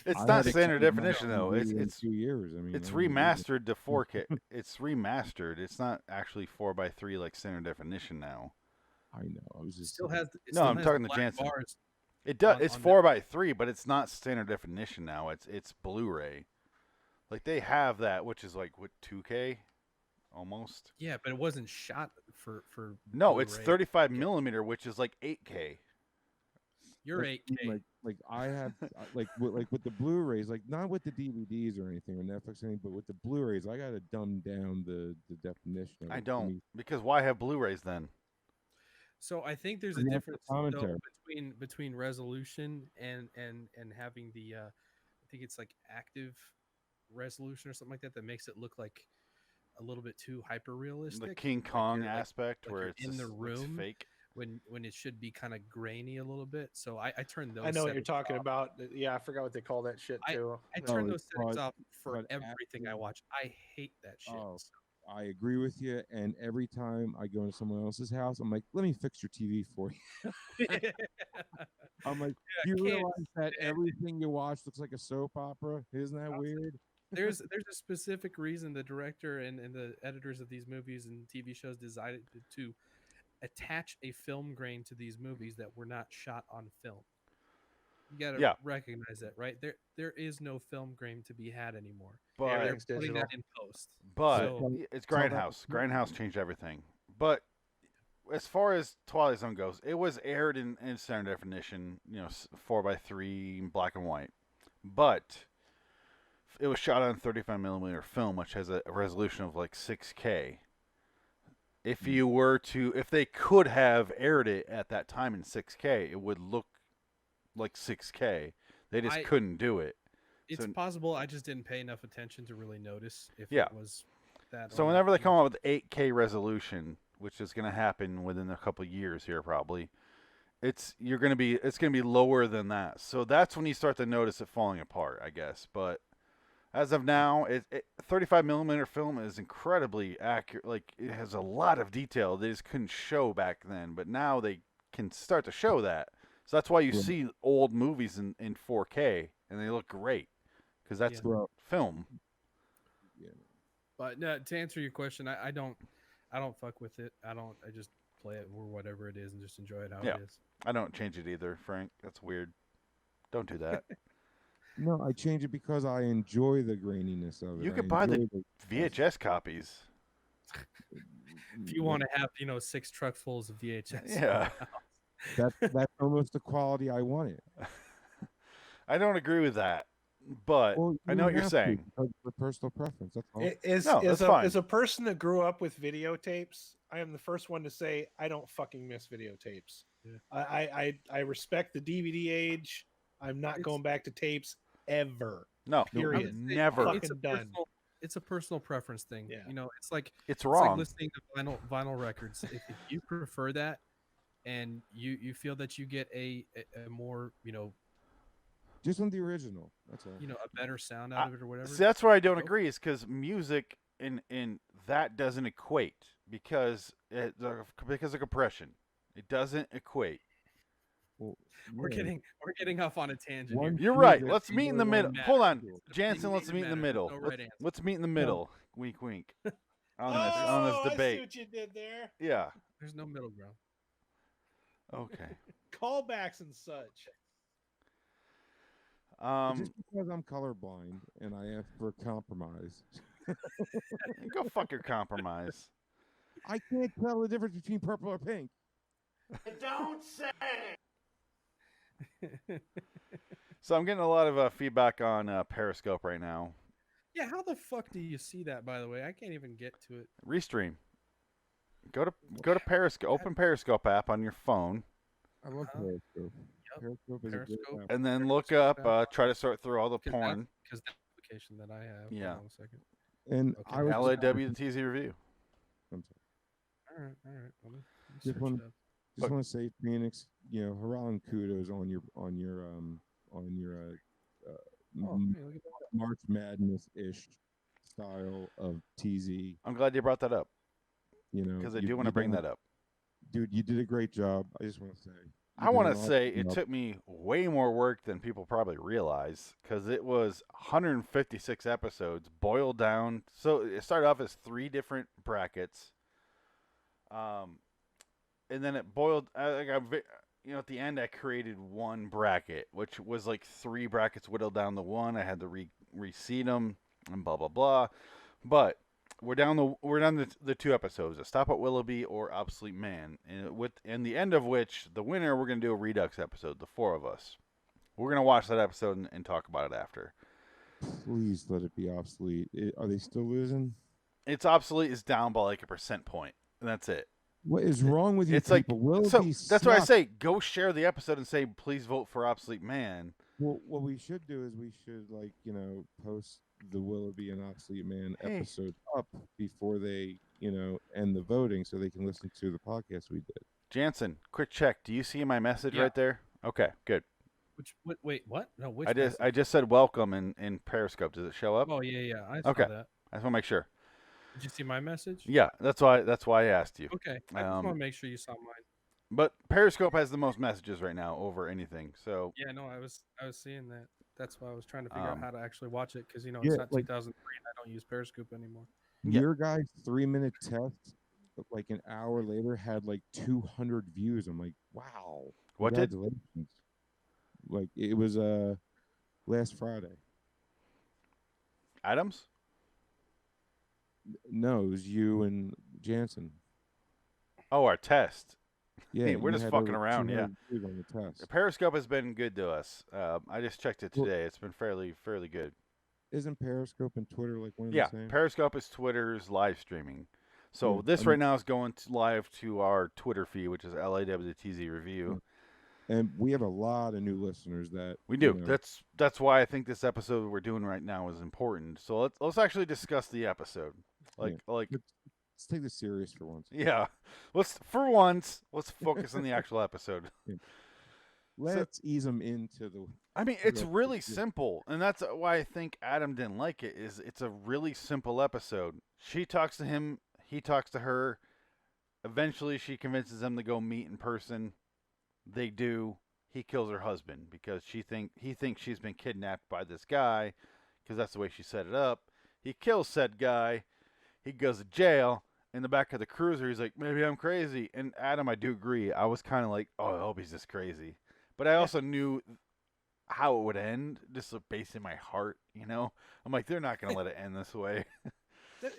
It's not standard definition though. It's 2 years. I mean, it's remastered to 4K. It's remastered. It's not actually 4:3 like standard definition now. I know. I was just Still has. I'm talking to black Jansen. bars It does. on- It's on 4:3, but it's not standard definition now. It's Blu-ray. Like they have that, which is like what 2K, almost. Yeah, but it wasn't shot for. No, it's Blu-ray. 35 millimeter, which is like 8K. You're 8K. Like I have like with the Blu-rays, like not with the DVDs or anything or Netflix or anything, but with the Blu-rays, I gotta dumb down the definition. I don't, because why have Blu-rays then? So I think there's a And that's difference the commentary. between resolution and having the I think it's like active resolution or something like that makes it look like a little bit too hyper realistic. The King Kong aspect where you're it's in the just looks room fake. when it should be kind of grainy a little bit. So I turn those. I know what you're settings talking off. about. Yeah, I forgot what they call that shit too. I turn those settings but- off for but everything I watch. I hate that shit. Oh, I agree with you. And every time I go into someone else's house, I'm like, let me fix your TV for you. I'm like, do you realize that everything you watch looks like a soap opera? Isn't that weird? There's a specific reason the director and the editors of these movies and TV shows decided to attach a film grain to these movies that were not shot on film. You gotta recognize that, right? There is no film grain to be had anymore. But they're putting that in post. But So- it's Grindhouse. Grindhouse changed everything. But as far as Twilight Zone goes, it was aired in standard definition, 4:3 black and white. But it was shot on 35 millimeter film, which has a resolution of like 6K. If they could have aired it at that time in 6K, it would look like 6K. They just couldn't do it. It's possible. I just didn't pay enough attention to really notice if Yeah. it was that. So or whenever not. they come out with 8K resolution, which is going to happen within a couple of years here probably, it's going to be lower than that. So that's when you start to notice it falling apart, I guess. But as of now, 35 millimeter film is incredibly accurate. Like it has a lot of detail they just couldn't show back then, but now they can start to show that. So that's why you see old movies in 4K and they look great because that's film. But no, to answer your question, I don't fuck with it. I play it or whatever it is and just enjoy it how Yeah. it is. I don't change it either, Frank. That's weird. Don't do that. No, I change it because I enjoy the graininess of it. You I could buy the enjoy VHS copies. If you want to have 6 truckfuls of VHS, Yeah. That's almost the quality I wanted. I don't agree with that, but Well, I know what you're have to, saying. because of personal preference. That's all. As a person that grew up with videotapes, I am the first one to say I don't fucking miss videotapes. Yeah. I respect the DVD age. I'm not going back to tapes ever. No, period. Never. It's a personal preference thing. Yeah. It's like it's wrong. like listening to vinyl records. if you prefer that, and you feel that you get a more just on the original. That's all. a better sound out of it or whatever. See, that's where I don't agree. Is because music in that doesn't equate because of compression. It doesn't equate. Well, we're getting off on a tangent. Here. You're right. Let's meet in the middle. Hold on, Jansen. Let's meet in the middle. Let's meet in the middle. Wink, wink. On this debate. I see what you did there. Yeah. There's no middle ground. Okay. Callbacks and such. Just because I'm colorblind and I ask for a compromise. Go fuck your compromise. I can't tell the difference between purple or pink. Don't say. So I'm getting a lot of feedback on Periscope right now. Yeah, how the fuck do you see that? By the way, I can't even get to it. Restream. Go to Periscope. Open Periscope app on your phone. I love Periscope. Periscope is a great app. And then look up. Try to sort through all the porn. Because the application that I have. Yeah. Hold on a second. And I was LIW the TZ review. I'm sorry. All right. Let me Just search want it up. just want to say, Phoenix, hurrah and kudos on your March Madness-ish style of TZ. I'm glad you brought that up. Because I do want to bring that up. Dude, you did a great job. I just want to say. I want to say it took me way more work than people probably realize because it was 156 episodes boiled down. So it started off as 3 different brackets. And then it boiled. At the end, I created one bracket, which was like 3 brackets whittled down to one. I had to reseed them and blah blah blah. But we're down the 2 episodes: A Stop at Willoughby or Obsolete Man, and the end of which the winner we're gonna do a Redux episode. The 4 of us. We're gonna watch that episode and talk about it after. Please let it be Obsolete. Are they still losing? It's Obsolete is down by like a percent point, and that's it. What is wrong with you it's people? Like, so that's why I say go share the episode and say please vote for Obsolete Man. Well, what we should do is we should post the Willoughby and Obsolete Man episode up before they end the voting so they can listen to the podcast we did. Jansen, quick check. Do you see my message right there? Okay, good. Wait, what? No, which I just said welcome in Periscope. Does it show up? Oh yeah, I saw okay. that. I just want to make sure. Did you see my message? Yeah, that's why I asked you. Okay, I just want to make sure you saw mine. But Periscope has the most messages right now over anything. So yeah, no, I was seeing that. That's why I was trying to figure out how to actually watch it because it's not 2003 and I don't use Periscope anymore. Your guy's 3-minute test, like an hour later, had like 200 views. I'm like, wow! What did? Like it was last Friday. Adams? No, it was you and Jansen. Oh, our test. Yeah, we're just fucking around. Yeah, on the test. Periscope has been good to us. I just checked it today. It's been fairly good. Isn't Periscope and Twitter like one of the same? Yeah, Periscope is Twitter's live streaming. So this right now is going live to our Twitter feed, which is LIWTZ Review. And we have a lot of new listeners that we do. That's why I think this episode we're doing right now is important. So let's actually discuss the episode. Let's take this serious for once. Yeah, let's focus on the actual episode. Yeah. Let's ease them into the. I mean, it's really simple, and that's why I think Adam didn't like it. It's a really simple episode. She talks to him, he talks to her. Eventually, she convinces them to go meet in person. They do. He kills her husband because he thinks she's been kidnapped by this guy, because that's the way she set it up. He kills said guy. He goes to jail, in the back of the cruiser, he's like, maybe I'm crazy. And Adam, I do agree. I was kind of like, oh, I hope he's just crazy. But I also knew how it would end, just based in my heart, you know? I'm like, they're not going to let it end this way.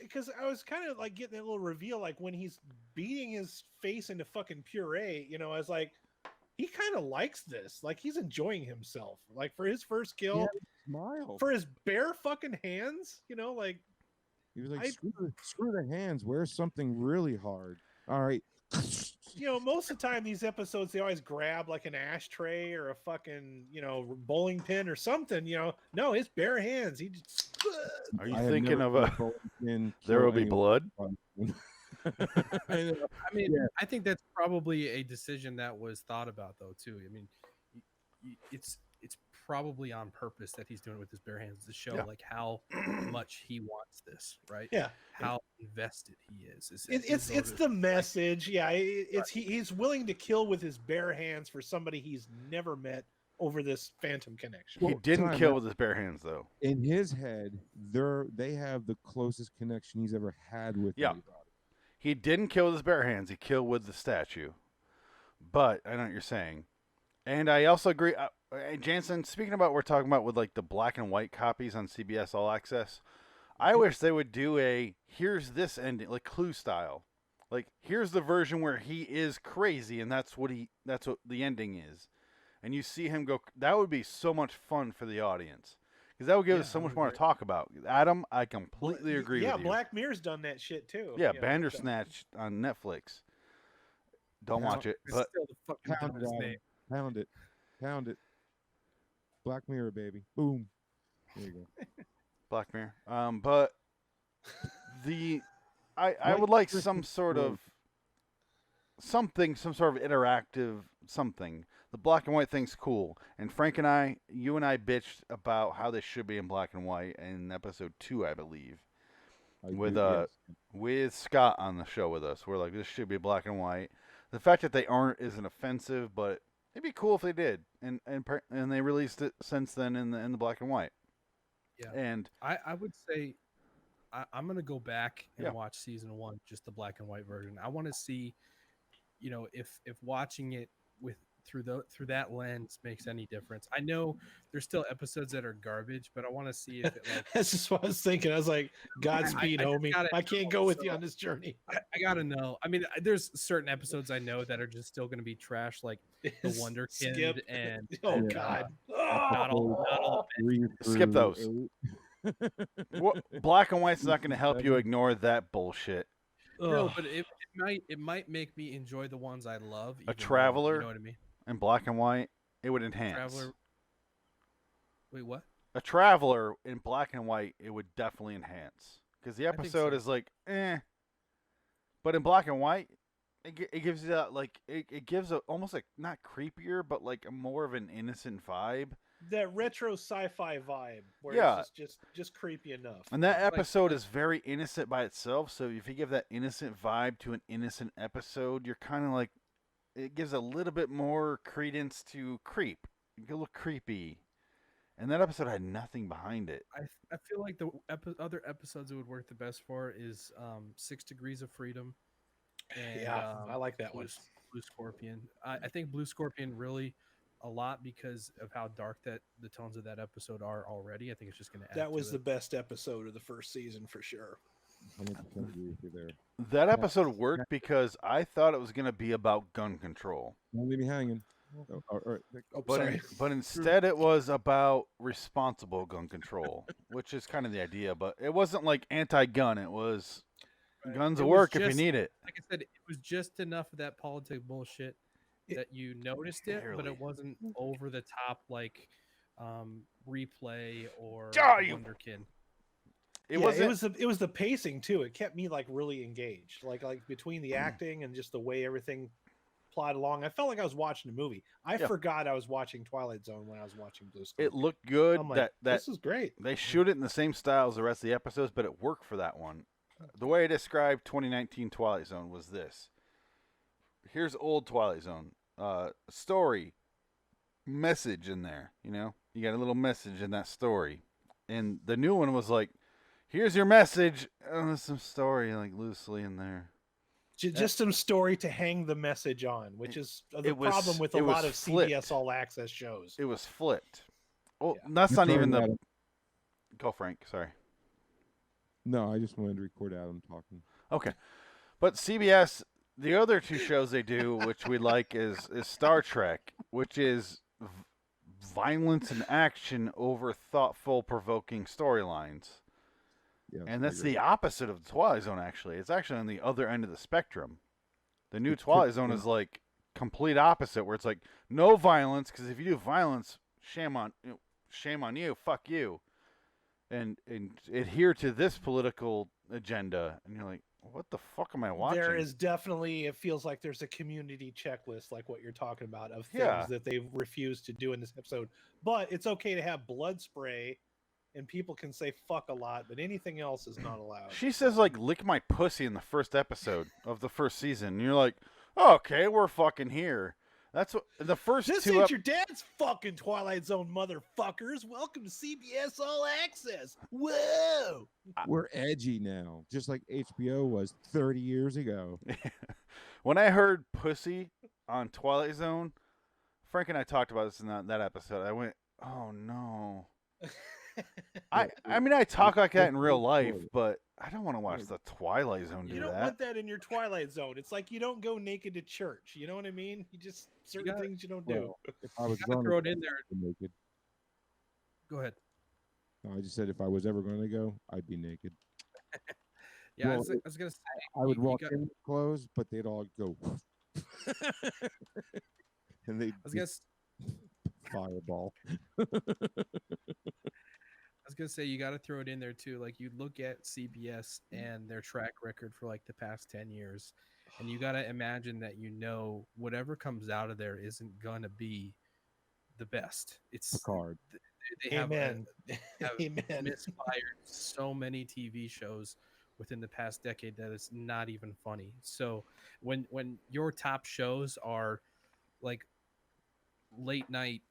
Because I was kind of like getting that little reveal, like when he's beating his face into fucking puree, you know, I was like, he kind of likes this. Like he's enjoying himself. Like for his first kill, smile. For his bare fucking hands, you know, like he was like, screw the hands, wear something really hard. All right. You know, most of the time these episodes, they always grab like an ashtray or a fucking, you know, bowling pin or something, you know. No, his bare hands. He just... Are you thinking of a There Will Be Blood? I mean, I think that's probably a decision that was thought about, though, too. I mean, it's probably on purpose that he's doing it with his bare hands to show like how much he wants this, right? Yeah, how invested he is. It's the message. Yeah, he's willing to kill with his bare hands for somebody he's never met over this phantom connection. He didn't kill with his bare hands, though. In his head, they have the closest connection he's ever had with anybody. He didn't kill with his bare hands. He killed with the statue. But I know what you're saying. And I also agree. Jansen, speaking about what we're talking about with like the black and white copies on CBS All Access, I wish they would do here's this ending, like Clue style. Like, here's the version where he is crazy, and that's what the ending is. And you see him go. That would be so much fun for the audience. Because that would give us so much more to talk about. Adam, I completely agree with you. Yeah, Black Mirror's done that shit too. Yeah, Bandersnatch on Netflix. Don't watch it. But Pound it. Black Mirror, baby. Boom. There you go. Black Mirror. But I would like some sort of interactive something. The black and white thing's cool. And Frank and you and I bitched about how they should be in black and white in episode 2, I believe. With Scott on the show with us. We're like, this should be black and white. The fact that they aren't isn't offensive, but it'd be cool if they did. And they released it since then in the black and white. Yeah. And I would say I'm going to go back and watch season 1, just the black and white version. I want to see, you know, if watching it through that lens makes any difference. I know there's still episodes that are garbage, but I want to see if it like that's just what I was thinking. I was like, Godspeed, homie. I can't go with you on this journey. I gotta know. I mean, there's certain episodes I know that are just still gonna be trash, like the Wonderkind and God. Not all skip those. Black and white's not gonna help you ignore that bullshit. No, but it might make me enjoy the ones I love. A Traveler, you know what I mean? In black and white, it would enhance. Traveler. Wait, what? A Traveler in black and white, it would definitely enhance because the episode is like, but in black and white, it gives you that like it gives almost like not creepier, but like a more of an innocent vibe. That retro sci-fi vibe, where it's just creepy enough. And that episode is very innocent by itself. So if you give that innocent vibe to an innocent episode, you're kind of like, it gives a little bit more credence to creep. You can look creepy. And that episode had nothing behind it. I feel like the other episodes it would work the best for is 6 Degrees of Freedom. And, I like that one. Blue Scorpion. I think Blue Scorpion really a lot because of how dark that the tones of that episode are already. I think it's just going to add. That was the best episode of the first season for sure. 100% agree with you there. That episode worked because I thought it was going to be about gun control. Don't leave me hanging. But instead it was about responsible gun control, which is kind of the idea. But it wasn't like anti-gun. It was guns will work if you need it. Like I said, it was just enough of that politics bullshit that you noticed it, but it wasn't over the top like Replay or Wonderkind. It was the pacing too. It kept me like really engaged, like between the acting and just the way everything plotted along. I felt like I was watching a movie. I forgot I was watching Twilight Zone when I was watching Blue Scorpion. It looked good. I'm like, this is great. They shoot it in the same style as the rest of the episodes, but it worked for that one. The way I described 2019 Twilight Zone was this. Here's old Twilight Zone. Story. Message in there. You know? You got a little message in that story. And the new one was like, here's your message. There's some story like loosely in there. Just some story to hang the message on, which is the problem with a it was lot of flipped. CBS All Access shows. It was flipped. Well, that's not even the. Go, Frank. Sorry. No, I just wanted to record Adam talking. Okay, but CBS, the other two shows they do, which we like, is Star Trek, which is violence and action over thoughtful, provoking storylines. Yeah, and that's the opposite of the Twilight Zone. Actually, it's actually on the other end of the spectrum. The new Twilight Zone is like complete opposite, where it's like no violence, because if you do violence, shame on you, fuck you, and adhere to this political agenda, and you're like, what the fuck am I watching? There is definitely, it feels like there's a community checklist, like what you're talking about, of things that they've refused to do in this episode. But it's okay to have blood spray, and people can say fuck a lot, but anything else is not allowed. She says like lick my pussy in the first episode of the first season, and you're like, oh, okay, we're fucking here. That's what the first This two. ain't your dad's fucking Twilight Zone, motherfuckers. Welcome to CBS All Access. Whoa! We're edgy now, just like HBO was 30 years ago. When I heard pussy on Twilight Zone, Frank and I talked about this in that episode. I went, oh no. I mean, I talk like that in real life, but I don't want to watch the Twilight Zone do You don't that. want that in your Twilight Zone. It's like you don't go naked to church. You know what I mean? You just certain things you don't do. If I was gotta going throw to it in there. be naked. Go ahead. No, I just said if I was ever going to go, I'd be naked. Yeah, Well, I was gonna say I would you walk got- in with clothes, but they'd all go. And they I was gonna fireball. I was gonna say you got to throw it in there too. Like you look at CBS and their track record for like the past 10 years, and you got to imagine that whatever comes out of there isn't gonna be the best. It's Picard. They have, Amen. have Amen. misfired so many TV shows within the past decade that it's not even funny. So when your top shows are like late night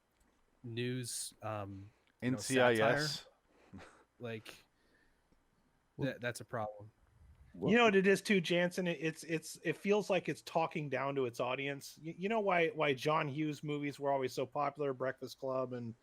news, satire, NCIS. like that's a problem. You know what it is too, Jansen? It feels like it's talking down to its audience. You know why John Hughes movies were always so popular, Breakfast Club and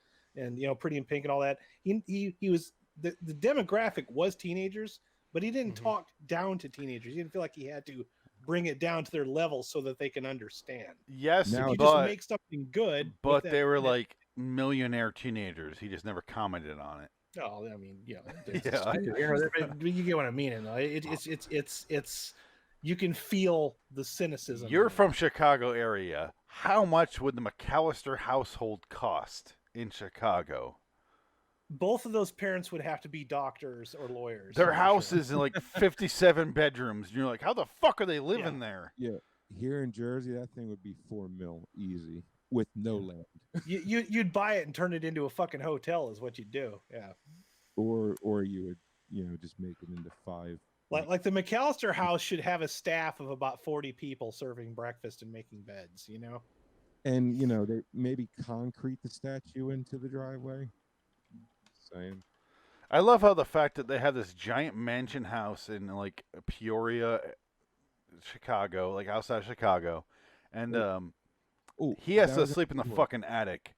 Pretty in Pink and all that. He was the demographic was teenagers, but he didn't talk down to teenagers. He didn't feel like he had to bring it down to their level so that they can understand. Yes, if you but just make something good. But they were like millionaire teenagers. He just never commented on it. Oh, I mean, Yeah. you get what I mean. Though it's you can feel the cynicism. You're from Chicago area. How much would the McAllister household cost in Chicago? Both of those parents would have to be doctors or lawyers. Their house is in like 57 bedrooms. And you're like, how the fuck are they living there? Yeah, here in Jersey, that thing would be $4 million easy with no land. You'd buy it and turn it into a fucking hotel is what you'd do. Yeah. Or you would just make it into 5. Like the McAllister house should have a staff of about 40 people serving breakfast and making beds. And they maybe concrete the statue into the driveway. Saying. I love how the fact that they have this giant mansion house in like Peoria, Chicago, like outside Chicago, and he has to sleep in the fucking attic.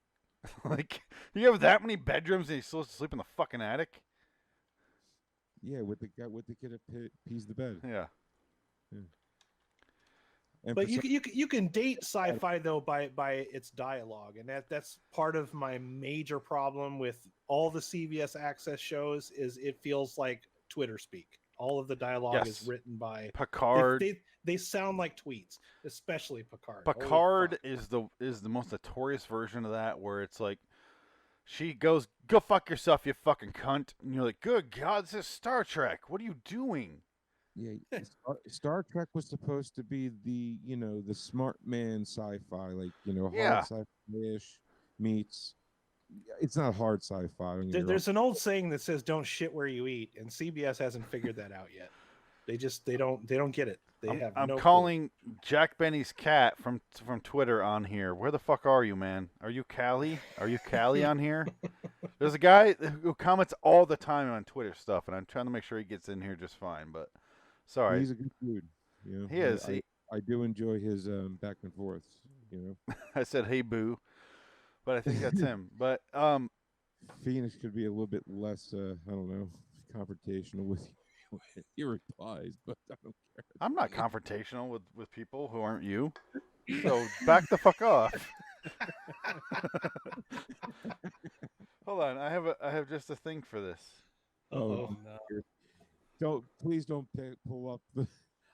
Like, you have that many bedrooms and he's supposed to sleep in the fucking attic? Yeah, with the kid that pees the bed. Yeah. But you can date sci-fi though by its dialogue, and that's part of my major problem with all the CBS Access shows is it feels like Twitter speak. All of the dialogue is written by Picard. They sound like tweets, especially Picard. Picard is the most notorious version of that, where it's like she goes, "Go fuck yourself, you fucking cunt," and you're like, "Good God, this is Star Trek. What are you doing?" Yeah, Star Trek was supposed to be the the smart man sci-fi, like hard sci-fi-ish meets. It's not hard sci-fi. There's an old saying that says "Don't shit where you eat," and CBS hasn't figured that out yet. They don't get it. They have I'm no clue. calling Jack Benny's cat from Twitter on here. Where the fuck are you, man? Are you Callie? Are you Callie on here? There's a guy who comments all the time on Twitter stuff, and I'm trying to make sure he gets in here just fine. But sorry, He's a good dude. You know, he is. I do enjoy his back and forth. You know, I said, "Hey, boo," but I think that's him. But Phoenix could be a little bit less, I don't know, confrontational with your replies, but I don't care. I'm not confrontational with people who aren't you. So back the fuck off. Hold on, I have just a thing for this. Oh no! Please don't pull up.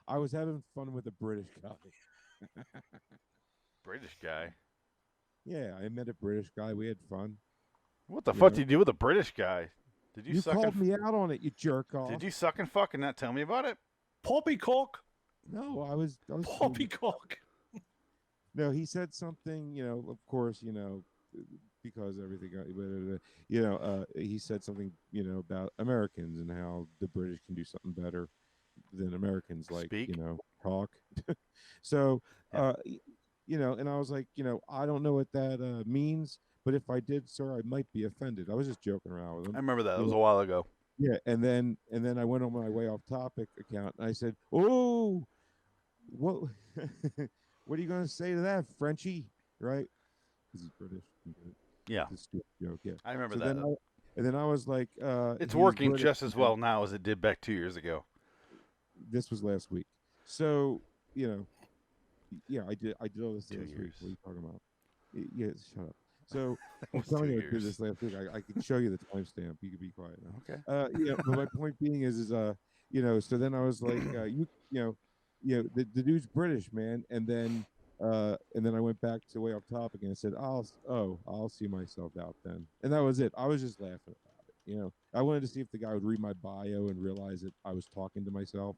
I was having fun with a British guy. British guy. Yeah, I met a British guy. We had fun. What the fuck did you do with a British guy? Did you suck called and me out on it, you jerk off. Did you suck and fuck and not tell me about it? Poppycock. No, I was Poppycock. No, he said something, you know, of course, you know, because everything, he said something, you know, about Americans and how the British can do something better than Americans, like, Speak. you know, talk. So, you know, and I was like, you know, I don't know what that means, but if I did, sir, I might be offended. I was just joking around with him. I remember that. It was a while ago. Yeah, and then I went on my way off topic account and I said, "Oh, what what are you going to say to that, Frenchie?" Right? Because he's British. Yeah. It's a stupid joke. Yeah, I remember so that. And then I was like, "It's he's working British, just as well now as it did back 2 years ago." This was last week, so you know, yeah, I did all this last week. What are you talking about? Yeah, shut up. So I'm telling you, I did this last week. I can show you the timestamp. You can be quiet now. Okay. Yeah, but my point being is you know, so then I was like, the dude's British, man, and then I went back to way off topic and I said, I'll see myself out then, and that was it. I was just laughing about it. You know, I wanted to see if the guy would read my bio and realize that I was talking to myself.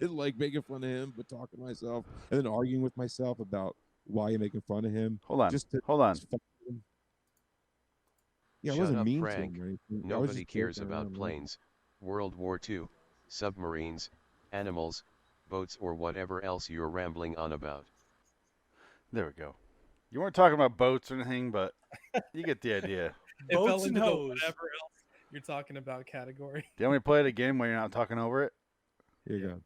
Like making fun of him, but talking to myself, and then arguing with myself about why you're making fun of him. Hold on. Hold on. Yeah, I Shut wasn't up, mean Frank. to him or anything. Nobody cares about planes, World War II, submarines, animals, boats, or whatever else you're rambling on about. There we go. You weren't talking about boats or anything, but you get the idea. It fell Boats and into the hoes. whatever else you're talking about category. Do you want me to play it again when you're not talking over it? Here you go.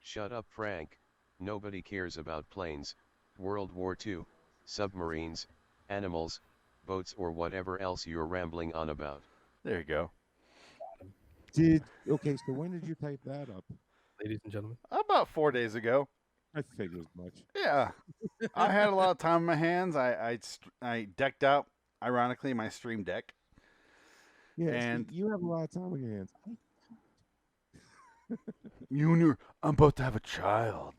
Shut up, Frank. Nobody cares about planes, World War II, submarines, animals, boats, or whatever else you're rambling on about. There you go. Okay, so when did you type that up? Ladies and gentlemen. About 4 days ago. I figured as much. Yeah. I had a lot of time in my hands. I decked out, ironically, my Stream Deck. Yeah, and you have a lot of time on your hands. I'm about to have a child.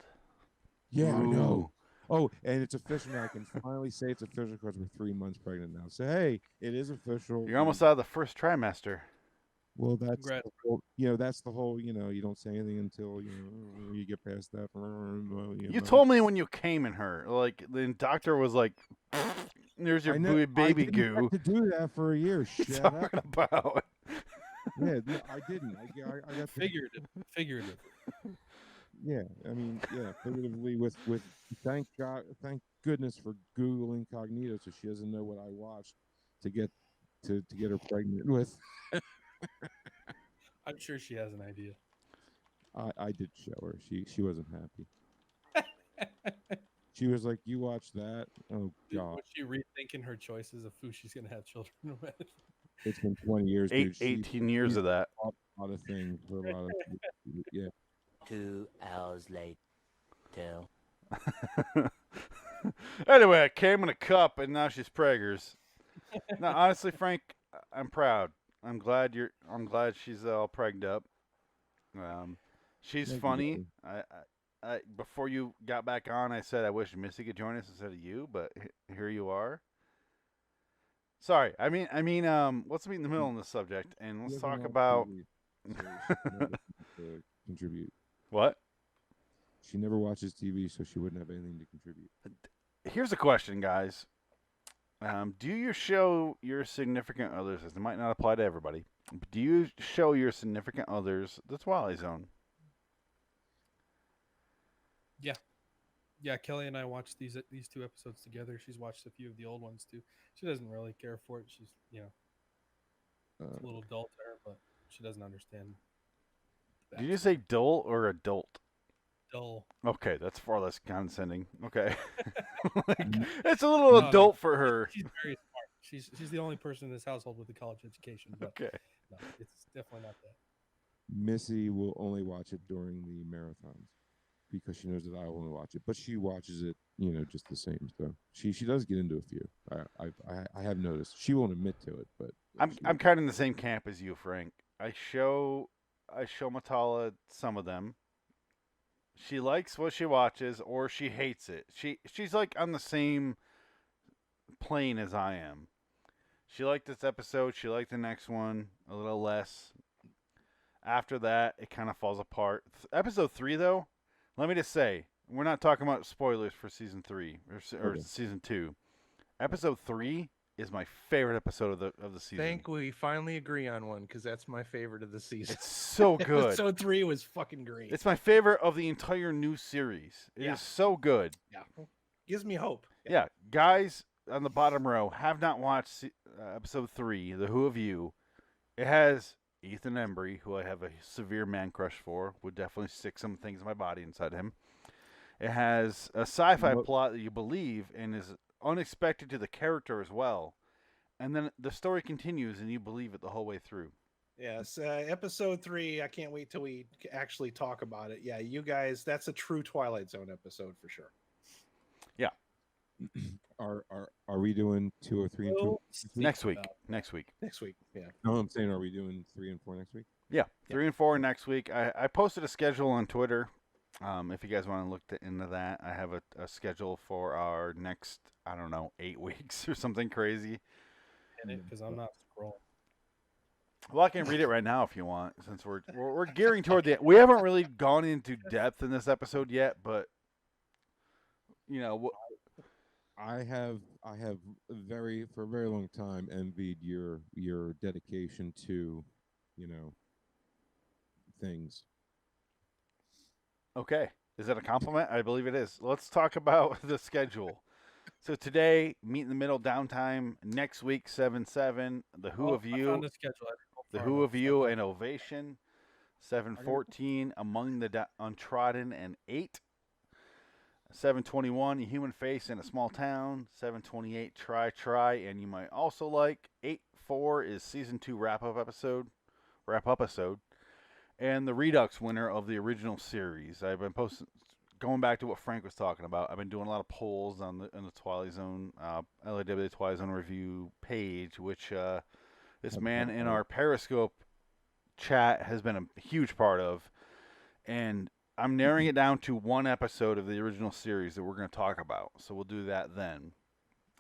Yeah, Ooh. I know. Oh, and it's official now. I can finally say it's official because we're 3 months pregnant now. So hey, it is official. You're almost out of the first trimester. Well, that's the whole, that's the whole. You don't say anything until you get past that. You told me when you came in her, like the doctor was like, "There's your baby goo." I had to do that for a year. What are you talking about? Yeah, I didn't. I got figurative. Yeah, I mean, figuratively with thank goodness for Google Incognito, so she doesn't know what I watched to get her pregnant with. I'm sure she has an idea. I did show her. She wasn't happy. She was like, "You watch that? Oh God!" Was she rethinking her choices of who she's gonna have children with? It's been 20 years. 18 years of that. A lot of things. For a lot of yeah. 2 hours later. Anyway, I came in a cup, and now she's preggers. No, honestly, Frank, I'm proud. I'm glad she's all pregged up. She's funny. I before you got back on, I said I wish Missy could join us instead of you, but here you are. Sorry, I mean, let's meet in the middle on this subject, and let's talk about contribute. What? She never watches TV, so she wouldn't have anything to contribute. Here's a question, guys. Do you show your significant others, as it might not apply to everybody, Do you show your significant others the Twilight Zone? Yeah. Yeah, Kelly and I watched these 2 episodes together. She's watched a few of the old ones too. She doesn't really care for it. She's, it's a little dull to her, but she doesn't understand. Did you say dull or adult? Dull. Okay, that's far less condescending. Okay. It's a little adult for her. She's very smart. She's the only person in this household with a college education. But okay. No, it's definitely not that. Missy will only watch it during the marathons because she knows that I only watch it, but she watches it, just the same. So she does get into a few. I have noticed. She won't admit to it, but I'm kind of in the same camp as you, Frank. I show Matala some of them. She likes what she watches, or she hates it. She's like on the same plane as I am. She liked this episode. She liked the next one a little less. After that, it kind of falls apart. Episode 3, though, let me just say, we're not talking about spoilers for season 3 or season 2. Episode 3 is my favorite episode of the season. Think we finally agree on one because that's my favorite of the season. It's so good. Episode 3 was fucking great. It's my favorite of the entire new series. It is so good. Yeah, gives me hope. Yeah, guys on the bottom row have not watched episode 3, The Who of You. It has Ethan Embry, who I have a severe man crush for, would definitely stick some things in my body inside him. It has a sci-fi plot that you believe and is unexpected to the character as well. And then the story continues and you believe it the whole way through. Yes, episode 3, I can't wait till we actually talk about it. Yeah, you guys, that's a true Twilight Zone episode for sure. Yeah. Are we doing 2 or 3 and 2 next week? Next week. Yeah. No, I'm saying, are we doing 3 and 4 next week? Yeah, 3 and 4 next week. I posted a schedule on Twitter. If you guys want to look into that, I have a schedule for our next, 8 weeks or something crazy. Because I'm not scrolling. Well, I can read it right now if you want, since we're gearing toward the. We haven't really gone into depth in this episode yet, but I have for a very long time envied your dedication to, things. Okay. Is that a compliment? I believe it is. Let's talk about the schedule. So today, Meet in the Middle downtime. Next week, 7/7. The Who of You. I found the schedule. The Who of You and Ovation. 7/14. Among the Untrodden and 8. 7/21. A Human Face in a Small Town. 7/28. Try. And you might also like 8/4 is season 2 wrap up episode. And the Redux winner of the original series. I've been posting, going back to what Frank was talking about. I've been doing a lot of polls on the Twilight Zone, LIW Twilight Zone review page, which this man in our Periscope chat has been a huge part of. And I'm narrowing it down to one episode of the original series that we're going to talk about. So we'll do that then.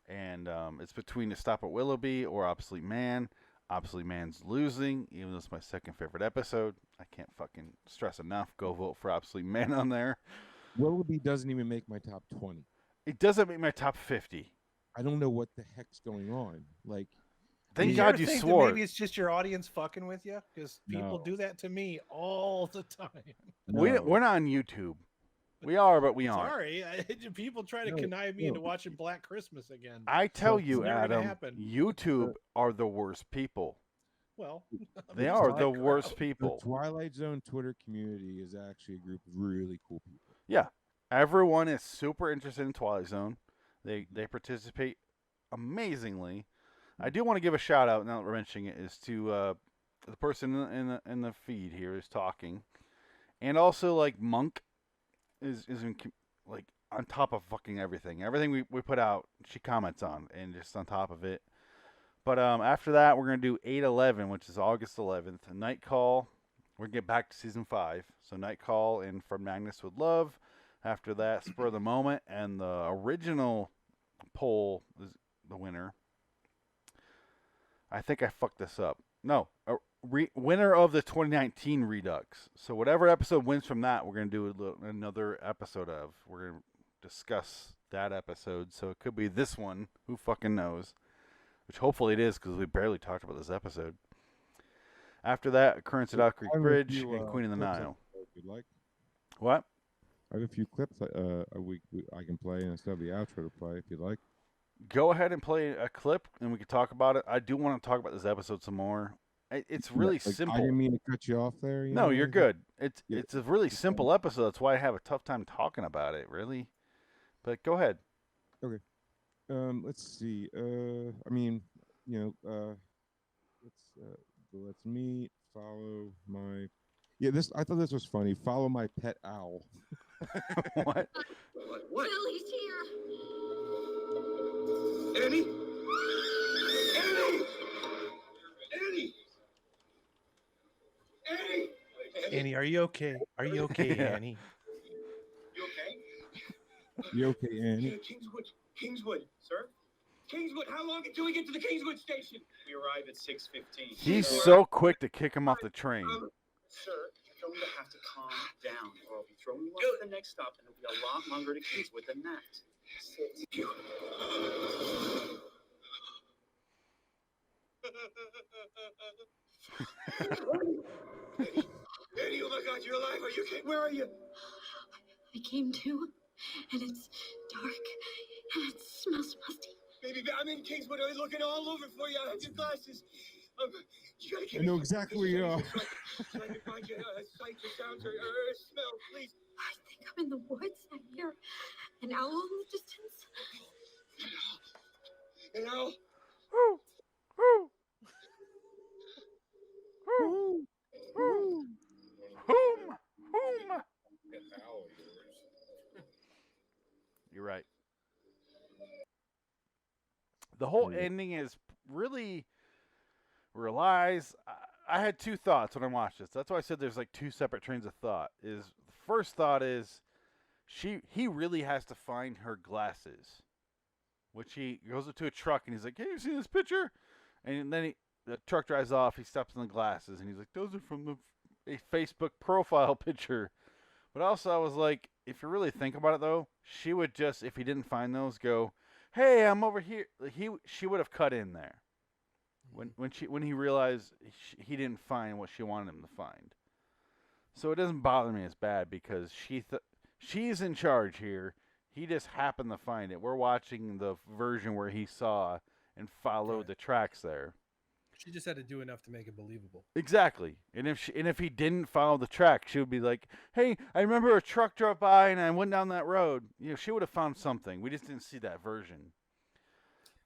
And it's between To Stop at Willoughby or Obsolete Man. Obsolete Man's losing, even though it's my second favorite episode. I can't fucking stress enough. Go vote for Obsolete Man on there. Willoughby doesn't even make my top 20. It doesn't make my top 50. I don't know what the heck's going on. Like, thank God you swore. Maybe it's just your audience fucking with you, because people do that to me all the time. No. We're not on YouTube. We are, but we aren't. Sorry, people try to connive me into watching Black Christmas again. I tell you, Adam, YouTube are the worst people. Well, they are the worst people. The Twilight Zone Twitter community is actually a group of really cool people. Yeah, everyone is super interested in Twilight Zone. They participate amazingly. I do want to give a shout out, now that we're mentioning it, is to the person in the feed here is talking, and also like Monk is like on top of fucking everything. Everything we put out, she comments on, and just on top of it. But after that, we're gonna do 8/11, which is August 11th. Night Call. We're gonna get back to season 5. So Night Call and From Magnus with Love. After that, Spur of the Moment, and the original poll is the winner. I think I fucked this up. No, winner of the 2019 Redux. So whatever episode wins from that, we're going to do another episode of. We're going to discuss that episode. So it could be this one. Who fucking knows? Which hopefully it is, because we barely talked about this episode. After that, Occurrence at Oak Creek I have a Bridge few, and Queen of the clips I Nile. can play if you'd like. What? I have a few clips I can play instead of the outro to play if you'd like. Go ahead and play a clip, and we can talk about it. I do want to talk about this episode some more. It's really I simple. didn't mean to cut you off there. No, you're good. It's Yeah. it's a really simple episode. That's why I have a tough time talking about it, really. But go ahead. Okay. Let's see. I mean, let's me follow my. Yeah, I thought this was funny. Follow my pet owl. What? What? Billy's here. Annie? Annie! Annie! Annie! Annie, are you okay? Are you okay, Yeah. Annie? You okay? You okay, Annie? Kingswood, sir? Kingswood, how long until we get to the Kingswood station? We arrive at 6:15. He's so quick to kick him off the train. Sir, you're going to have to calm down, or I'll be throwing you off at the next stop, and it'll be a lot longer to Kingswood than that. Eddie, oh my God, you're alive. Are you okay? Where are you? I came to, and it's dark, and it smells musty. Baby, I'm in Kingswood. I'm looking all over for you. I have your glasses. You gotta keep I know exactly where you are. So I can find you sight or sounds or smell, please. I think I'm in the woods. I hear an owl in the distance. An owl? You're right. The whole ending is really relies. I had two thoughts when I watched this. That's why I said there's like two separate trains of thought. Is the first thought is he really has to find her glasses, which he goes up to a truck and he's like, "Hey, you see this picture?" And then the truck drives off. He steps on the glasses and he's like, "Those are from a Facebook profile picture." But also, I was like, if you really think about it, though, she would just, if he didn't find those, go, "Hey, I'm over here." She would have cut in there when he realized he didn't find what she wanted him to find. So it doesn't bother me as bad because she's in charge here. He just happened to find it. We're watching the version where he saw and followed the tracks there. She just had to do enough to make it believable. Exactly. And if he didn't follow the track, she would be like, "Hey, I remember a truck drove by and I went down that road." You know, she would have found something. We just didn't see that version.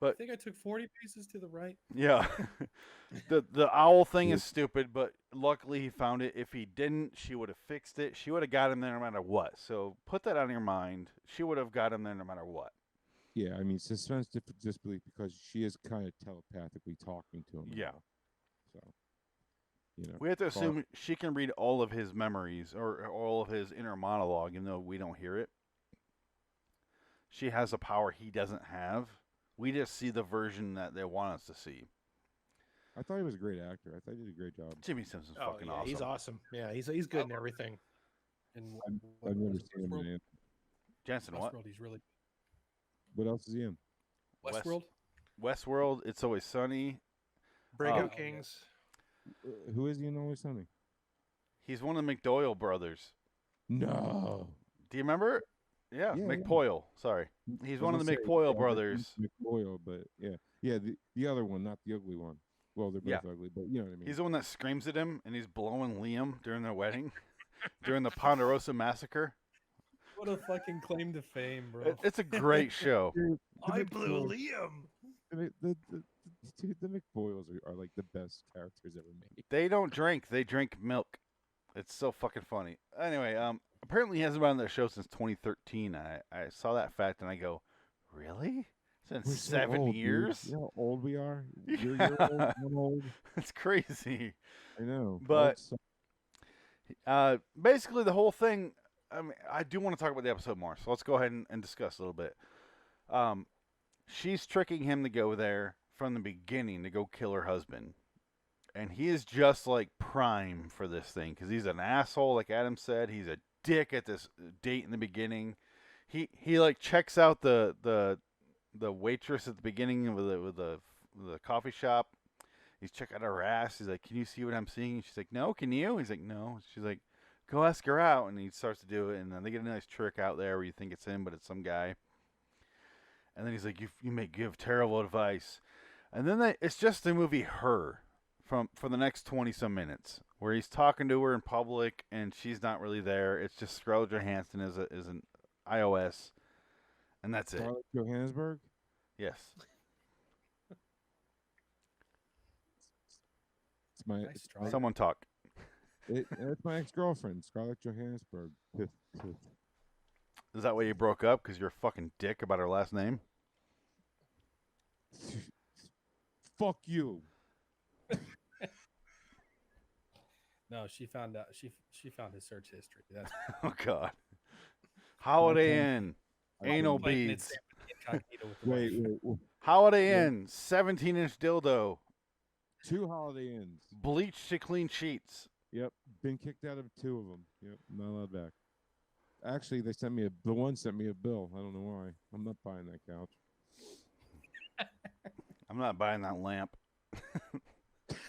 But I think I took 40 paces to the right. yeah. the owl thing is stupid, but luckily he found it. If he didn't, she would have fixed it. She would have got him there no matter what. So put that on your mind. She would have got him there no matter what. Yeah, I mean, suspense disbelief because she is kind of telepathically talking to him. Yeah. So, you know. We have to assume she can read all of his memories or all of his inner monologue, even though we don't hear it. She has a power he doesn't have. We just see the version that they want us to see. I thought he was a great actor. I thought he did a great job. Jimmy Simpson's fucking yeah, awesome. He's awesome. Yeah, he's good in everything. And I've never seen him in it. Jensen, what? Westworld, he's really What else is he in? Westworld. Westworld, It's Always Sunny. Breakout Kings. Who is he in Always Sunny? He's one of the McDoyle brothers. No. Do you remember? Yeah, Yeah, McPoyle. Sorry. He's one of the McPoyle brothers. McPoyle, but yeah, the other one, not the ugly one. Well, they're both ugly, but you know what I mean. He's the one that screams at him, and he's blowing Liam during their wedding, during the Ponderosa Massacre. What a fucking claim to fame, bro. It's a great show. I blew Liam. The McBoyles are like the best characters ever made. They don't drink. They drink milk. It's so fucking funny. Anyway, apparently he hasn't been on their show since 2013. I saw that fact and I go, really? Since We're so 7 old, years? Dude. You know how old we are? You're old, I'm old. It's crazy. I know. But basically the whole thing, I mean, I do want to talk about the episode more, so let's go ahead and discuss a little bit. She's tricking him to go there from the beginning to go kill her husband. And he is just like prime for this thing because he's an asshole, like Adam said. He's a dick at this date in the beginning. He like checks out the waitress at the beginning of the coffee shop, He's checking her ass. He's like, "Can you see what I'm seeing?" She's like, "No, can you?" He's like, "No." She's like, "Go ask her out." And he starts to do it, and then they get a nice trick out there where you think it's him, but it's some guy. And then he's like, "You give terrible advice." And then it's just the movie Her for the next 20 some minutes where he's talking to her in public and she's not really there. It's just Scarlett Johansson is an iOS, and that's it. Scarlett Johannesburg? Yes. It's my Someone talk. It's my ex-girlfriend, Scarlett Johannesburg. Is that why you broke up? Because you're a fucking dick about her last name? Fuck you. No, she found out. She found his search history. That's Oh God. Holiday Inn. Anal Playing it beads. incognito with the Wait, wife. wait. Holiday Yeah. Inn. 17-inch dildo. 2 Holiday Inns. Bleach to clean sheets. Yep, been kicked out of 2 of them. Yep, not allowed back. Actually, they sent me the one sent me a bill. I don't know why. I'm not buying that couch. I'm not buying that lamp.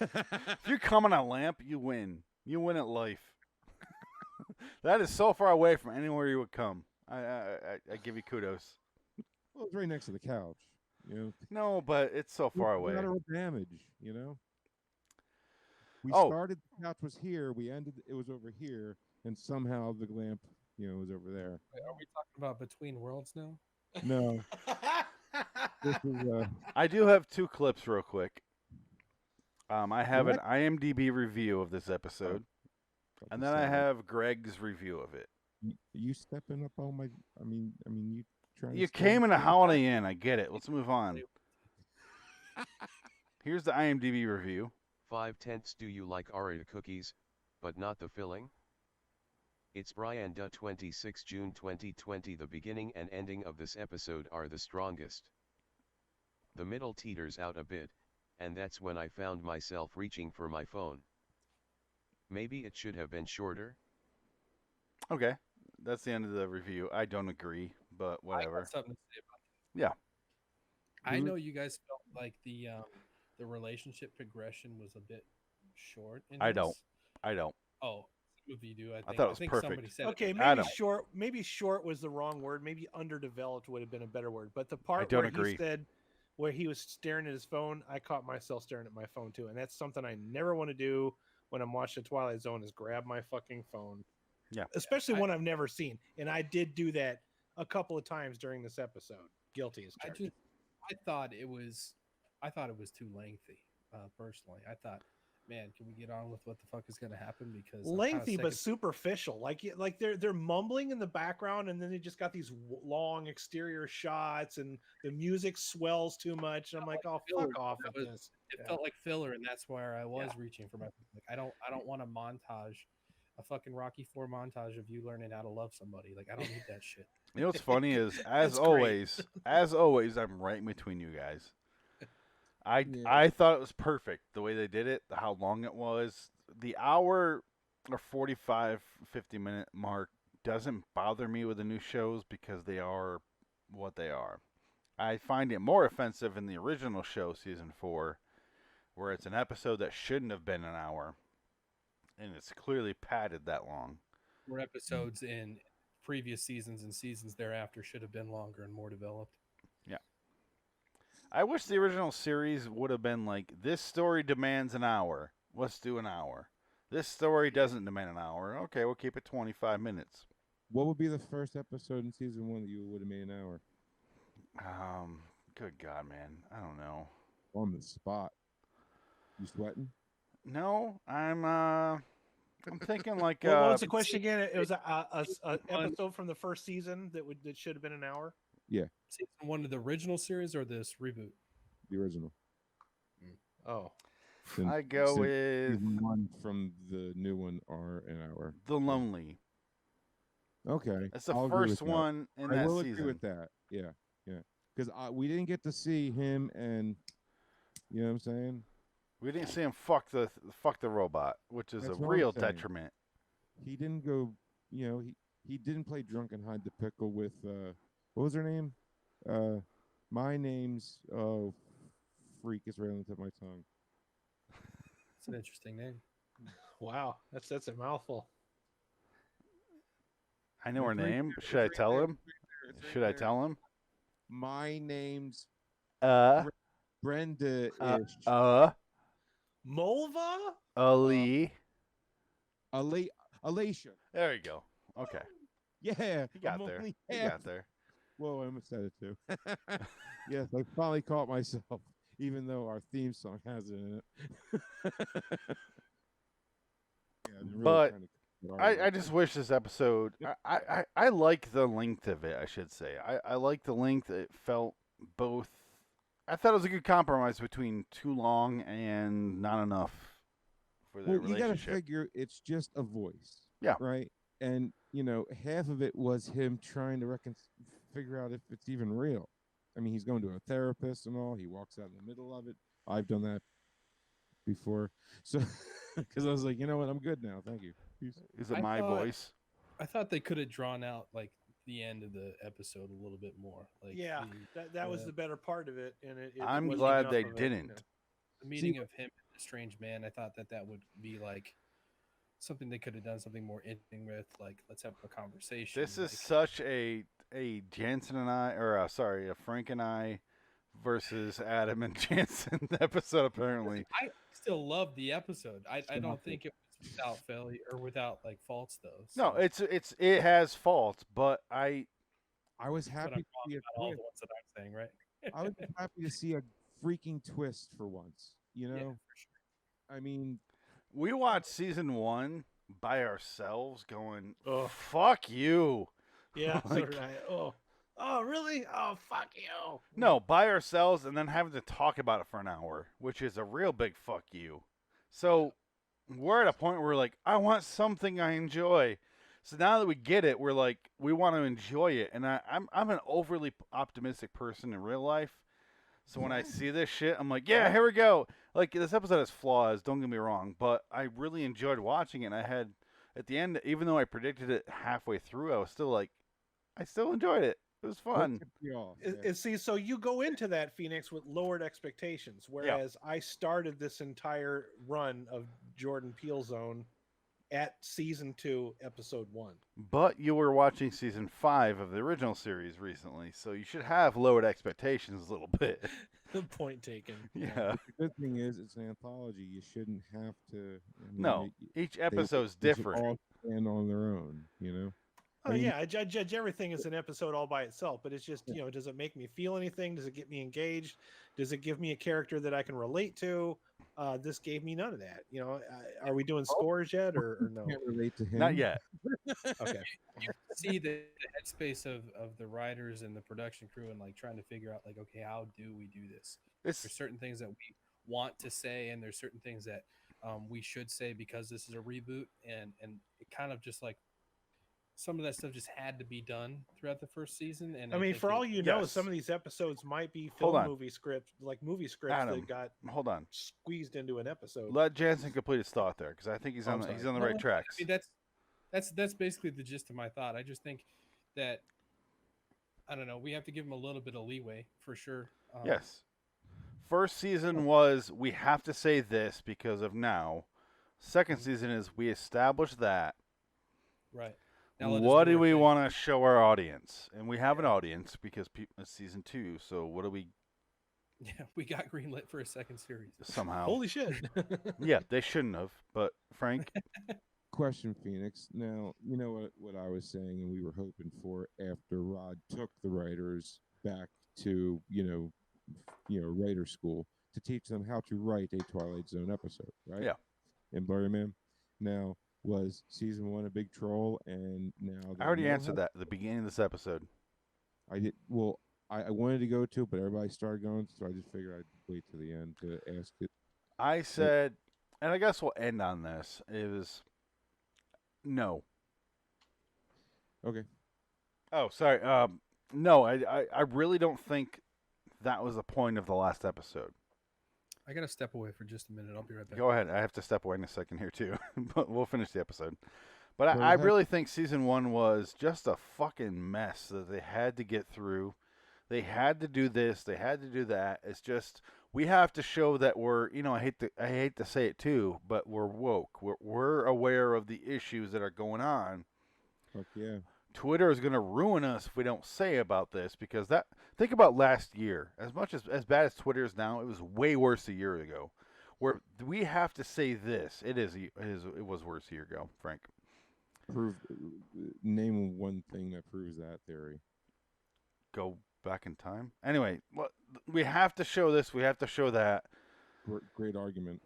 If you come on a lamp, you win. You win at life. That is so far away from anywhere you would come. I give you kudos. Well, it's right next to the couch. You know. No, but it's so far away. Collateral damage. You know. We Oh. started. The couch was here. We ended. It was over here, and somehow the lamp, was over there. Wait, are we talking about Between Worlds now? No. This is. I do have 2 clips real quick. I have an IMDb review of this episode, and then I have Greg's review of it. You stepping up on my. I mean, you trying. You came in a Holiday Inn. I get it. Let's move on. Here's the IMDb review. 5/10 Do you like Oreo cookies, but not the filling? It's Brian. 26 June 2020. The beginning and ending of this episode are the strongest. The middle teeters out a bit, and that's when I found myself reaching for my phone. Maybe it should have been shorter. Okay, that's the end of the review. I don't agree, but I whatever. got something to say about Yeah. that. I know you guys felt like the relationship progression was a bit short. In I this. don't. I don't. Oh, some of you do. I thought it was think perfect. somebody said Okay, it. maybe short. Maybe short was the wrong word. Maybe underdeveloped would have been a better word. But the part don't where agree. he said, where he was staring at his phone, I caught myself staring at my phone too, and that's something I never want to do when I'm watching the Twilight Zone. Is grab my fucking phone. Yeah. Especially one I've never seen, and I did do that a couple of times during this episode. Guilty as charged. I thought it was too lengthy. Personally, I thought, man, can we get on with what the fuck is going to happen? Because I'm kinda Lengthy sick but of- superficial. Like they're mumbling in the background, and then they just got these long exterior shots, and the music swells too much. And I'm like, oh, filler. fuck off That with was- this. It Yeah. felt like filler, and that's where I was reaching for my. Like, I don't want a montage, a fucking Rocky IV montage of you learning how to love somebody. Like, I don't need that shit. You know what's funny is, as It's always, I'm right in between you guys. I thought it was perfect the way they did it, how long it was. The hour or 45, 50-minute mark doesn't bother me with the new shows because they are what they are. I find it more offensive in the original show, season 4, where it's an episode that shouldn't have been an hour, and it's clearly padded that long. More episodes in previous seasons and seasons thereafter should have been longer and more developed. Yeah. I wish the original series would have been like, this story demands an hour. Let's do an hour. This story doesn't demand an hour. Okay, we'll keep it 25 minutes. What would be the first episode in season 1 that you would have made an hour? Good God, man. I don't know. On the spot. You sweating? No, I'm thinking like. What was the question again? It was a episode from the first season that should have been an hour. Yeah. Season 1 of the original series or this reboot? The original. Oh. I go with season 1 from the new one are an hour. The Lonely. Okay. That's the I'll agree first with that. one in I that will season. agree with that. Yeah. Because we didn't get to see him and, you know what I'm saying? We didn't see him fuck the robot, which is That's a what I'm real saying. detriment. He didn't go, he didn't play drunk and hide the pickle with, what was her name? My name's, freak is right on the tip of my tongue. It's an interesting name. Wow, that's a mouthful. I know her It's right name. there, Should I it's right tell there, him? it's right Should I there. tell him? My name's Uh, Brenda-ish. Mulva? Ali. Alicia. There you go. Okay. Yeah. He got I'm there. only He half- got there. Whoa, I almost said it too. Yes, I finally caught myself, even though our theme song has it in it. Yeah, I've been really But trying to cut it out. I just wish this episode. I like the length of it. I should say. I like the length. It felt both. I thought it was a good compromise between too long and not enough for the Well, you got to relationship. figure it's just a voice. Yeah. Right. And half of it was him trying to figure out if it's even real. I mean, he's going to a therapist and all. He walks out in the middle of it. I've done that before. So, because I was like, you know what, I'm good now. Thank you. Is it my voice? I thought they could have drawn out like the end of the episode a little bit more. Like Yeah, that was the better part of it, and it I'm wasn't glad enough they of it, didn't. the meeting of him and the strange man. I thought that would be like something they could have done something more interesting with. Like, let's have a conversation. This is such a Jansen and I, or a Frank and I versus Adam and Jansen episode. Apparently, I still love the episode. I don't think it was without failure or without like faults though. no, it has faults, but I was That's what happy I'm to see wrong a about all the twist. ones that I'm saying, right? I was happy to see a freaking twist for once. Yeah, for sure. I mean, we watched season 1 by ourselves, going, "Fuck you." Yeah, so Like, did I. Oh, really? Oh, fuck you. no, by ourselves, and then having to talk about it for an hour, which is a real big fuck you. So we're at a point where we're like, I want something I enjoy. So now that we get it, we're like, we want to enjoy it. And I'm an overly optimistic person in real life. So when I see this shit, I'm like, yeah, here we go. Like, this episode has flaws, don't get me wrong, but I really enjoyed watching it. And I had, at the end, even though I predicted it halfway through, I was still like, I still enjoyed it. It was fun. See, so you go into that, Phoenix, with lowered expectations, whereas I started this entire run of Jordan Peele Zone at season 2, episode 1. But you were watching season 5 of the original series recently, so you should have lowered expectations a little bit. Point taken. Yeah. The good thing is it's an anthology. You shouldn't have to. No, each episode's different. They should all stand on their own. Oh yeah, I judge everything as an episode all by itself, but it's just, does it make me feel anything? Does it get me engaged? Does it give me a character that I can relate to? This gave me none of that. Are we doing scores yet or no? Can't relate to him. Not yet. Okay. You see the headspace of the writers and the production crew and like trying to figure out like, okay, how do we do this? There's certain things that we want to say, and there's certain things that we should say because this is a reboot, and it kind of just like some of that stuff just had to be done throughout the first season. And I mean, think for all you know, Yes. some of these episodes might be Hold film on. movie scripts, like movie scripts Adam, that got hold on. squeezed into an episode. Let Jansen complete his thought there, because I think he's on the sorry. right tracks. I mean, that's basically the gist of my thought. I just think that I don't know. We have to give him a little bit of leeway for sure. Yes. First season was, we have to say this because of now. Second season is, we established that. Right. What do we want to show our audience? And we have an audience because it's season 2. So what do we? Yeah, we got greenlit for a second series somehow? Holy shit! Yeah, they shouldn't have. But Frank, Question, Phoenix. Now you know what I was saying, and we were hoping for after Rod took the writers back to writer school to teach them how to write a Twilight Zone episode, right? Yeah. And Blurryman. Now, was season 1 a big troll? And now I already answered that at the beginning of this episode. I did. Well, I wanted to go to it, but everybody started going, so I just figured I'd wait to the end to ask it. I said, and I guess we'll end on this, is no. Okay. Oh, sorry. No, I really don't think that was the point of the last episode. I gotta step away for just a minute. I'll be right back. Go ahead. I have to step away in a second here too, but we'll finish the episode. But Go I ahead. really think season 1 was just a fucking mess that they had to get through. They had to do this. They had to do that. It's just, we have to show that we're, I hate to say it too, but we're woke. We're aware of the issues that are going on. Fuck yeah. Twitter is going to ruin us if we don't say about this, because think about last year. As bad as Twitter is now, it was way worse a year ago. Where we have to say this. It was worse a year ago, Frank. Name one thing that proves that theory. Go back in time. Anyway, we have to show this. We have to show that. Great argument.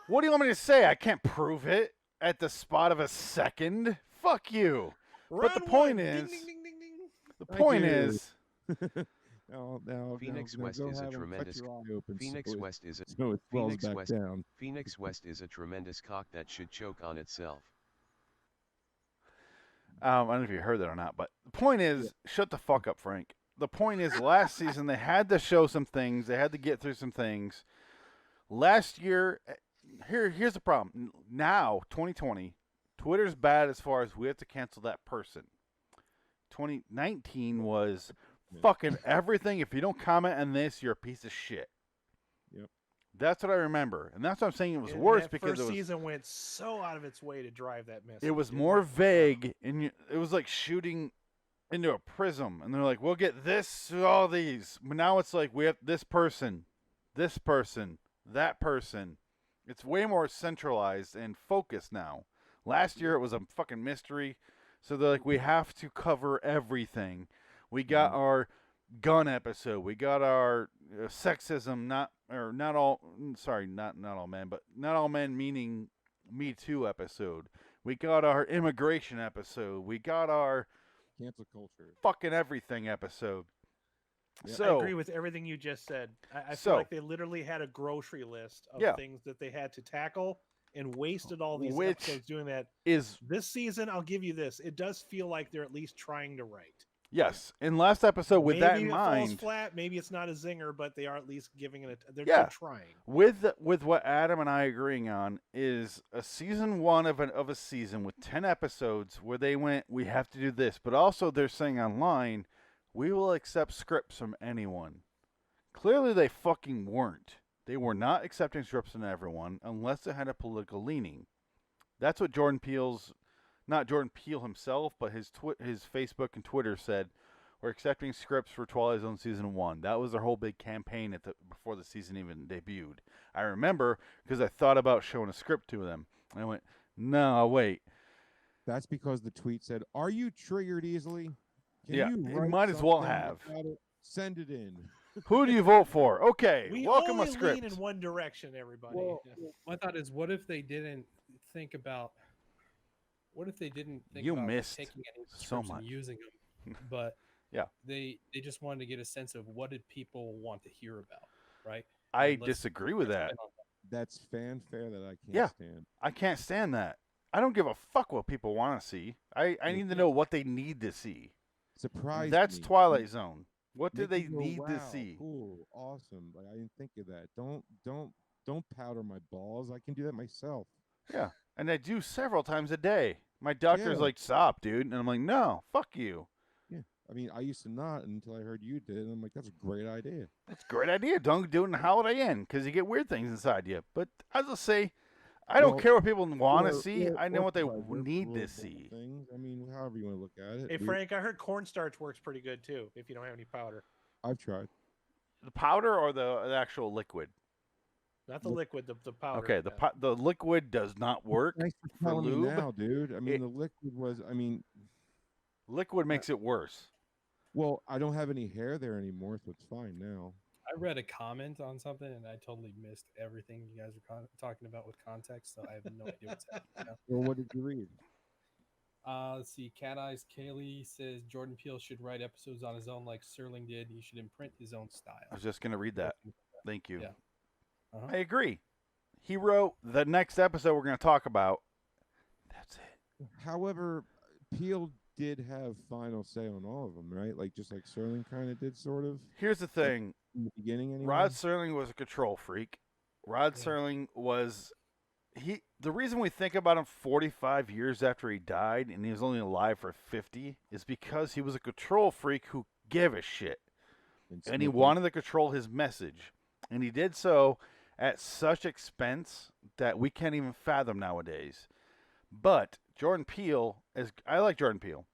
What do you want me to say? I can't prove it at the spot of a second. Fuck you. But the point is, Now, Phoenix West is a tremendous. Phoenix West is a Phoenix West is a tremendous cock that should choke on itself. I don't know if you heard that or not, but the point is, shut the fuck up, Frank. The point is, last season they had to show some things. They had to get through some things. Last year, here's the problem. Now, 2020, Twitter's bad as far as we have to cancel that person. 2019 was fucking everything. If you don't comment on this, you're a piece of shit. Yep. That's what I remember, and that's what I'm saying. It was worse because first season went so out of its way to drive that message. It was more vague, and it was like shooting into a prism, and they're like, "We'll get this, all these." But now it's like we have this person, that person. It's way more centralized and focused now. Last year it was a fucking mystery, so they're like, we have to cover everything. We got our gun episode. We got our sexism, not all men, but not all men meaning Me Too episode. We got our immigration episode. We got our cancel culture, fucking everything episode. Yeah. So I agree with everything you just said. I feel like they literally had a grocery list of things that they had to tackle and wasted all these episodes doing that. This season, I'll give you this. It does feel like they're at least trying to write. Yes. In last episode, with that in mind, maybe it falls flat. Maybe it's not a zinger, but they are at least giving it. They're trying. With what Adam and I agreeing on is a season one of a season with 10 episodes where they went, we have to do this, but also they're saying online, we will accept scripts from anyone. Clearly, they fucking weren't. They were not accepting scripts from everyone unless it had a political leaning. That's what not Jordan Peele himself, but his Facebook and Twitter said, we're accepting scripts for Twilight Zone Season 1. That was their whole big campaign before the season even debuted. I remember because I thought about showing a script to them. And I went, no, wait. That's because the tweet said, are you triggered easily? You might as well have. Send it in. Who do you vote for? Okay, we welcome only a script. lean in one direction, everybody. Well, my thought is, what if they didn't think about taking any so much and using them, but they just wanted to get a sense of what did people want to hear about, right? I disagree with that. That's fanfare that I can't stand. I can't stand that. I don't give a fuck what people want to see. I need to know what they need to see. Surprise! That's me. Twilight Zone. What do Make they me go, need to wow, see? Cool, awesome. Like I didn't think of that. Don't powder my balls. I can do that myself. Yeah, and I do several times a day. My doctor's like, "Stop, dude," and I'm like, "No, fuck you." Yeah, I mean, I used to not until I heard you did, and I'm like, "That's a great idea." That's a great idea. Don't do it in Holiday Inn because you get weird things inside you. But I just say, I don't care what people want to see. I know what they need to see. Things. I mean, however you want to look at it. Hey, Frank, I heard cornstarch works pretty good too if you don't have any powder. I've tried. The powder or the actual liquid? Not the liquid, the powder. Okay, the liquid does not work for lube. Now, dude. I mean, the liquid was. I mean, liquid makes it worse. Well, I don't have any hair there anymore, so it's fine now. I read a comment on something, and I totally missed everything you guys were talking about with context, so I have no idea what's happening now. Well, what did you read? Let's see. Cat Eyes Kaylee says Jordan Peele should write episodes on his own like Serling did. He should imprint his own style. I was just going to read that. Thank you. Yeah. I agree. He wrote the next episode we're going to talk about. That's it. However, Peele did have final say on all of them, right? Like just like Serling kind of did, sort of. Here's the thing. In the beginning, anyway. Rod Serling was a control freak. Rod Serling was the reason we think about him 45 years after he died and he was only alive for 50 is because he was a control freak who gave a shit. And he wanted to control his message. And he did so at such expense that we can't even fathom nowadays. But Jordan Peele, I like Jordan Peele.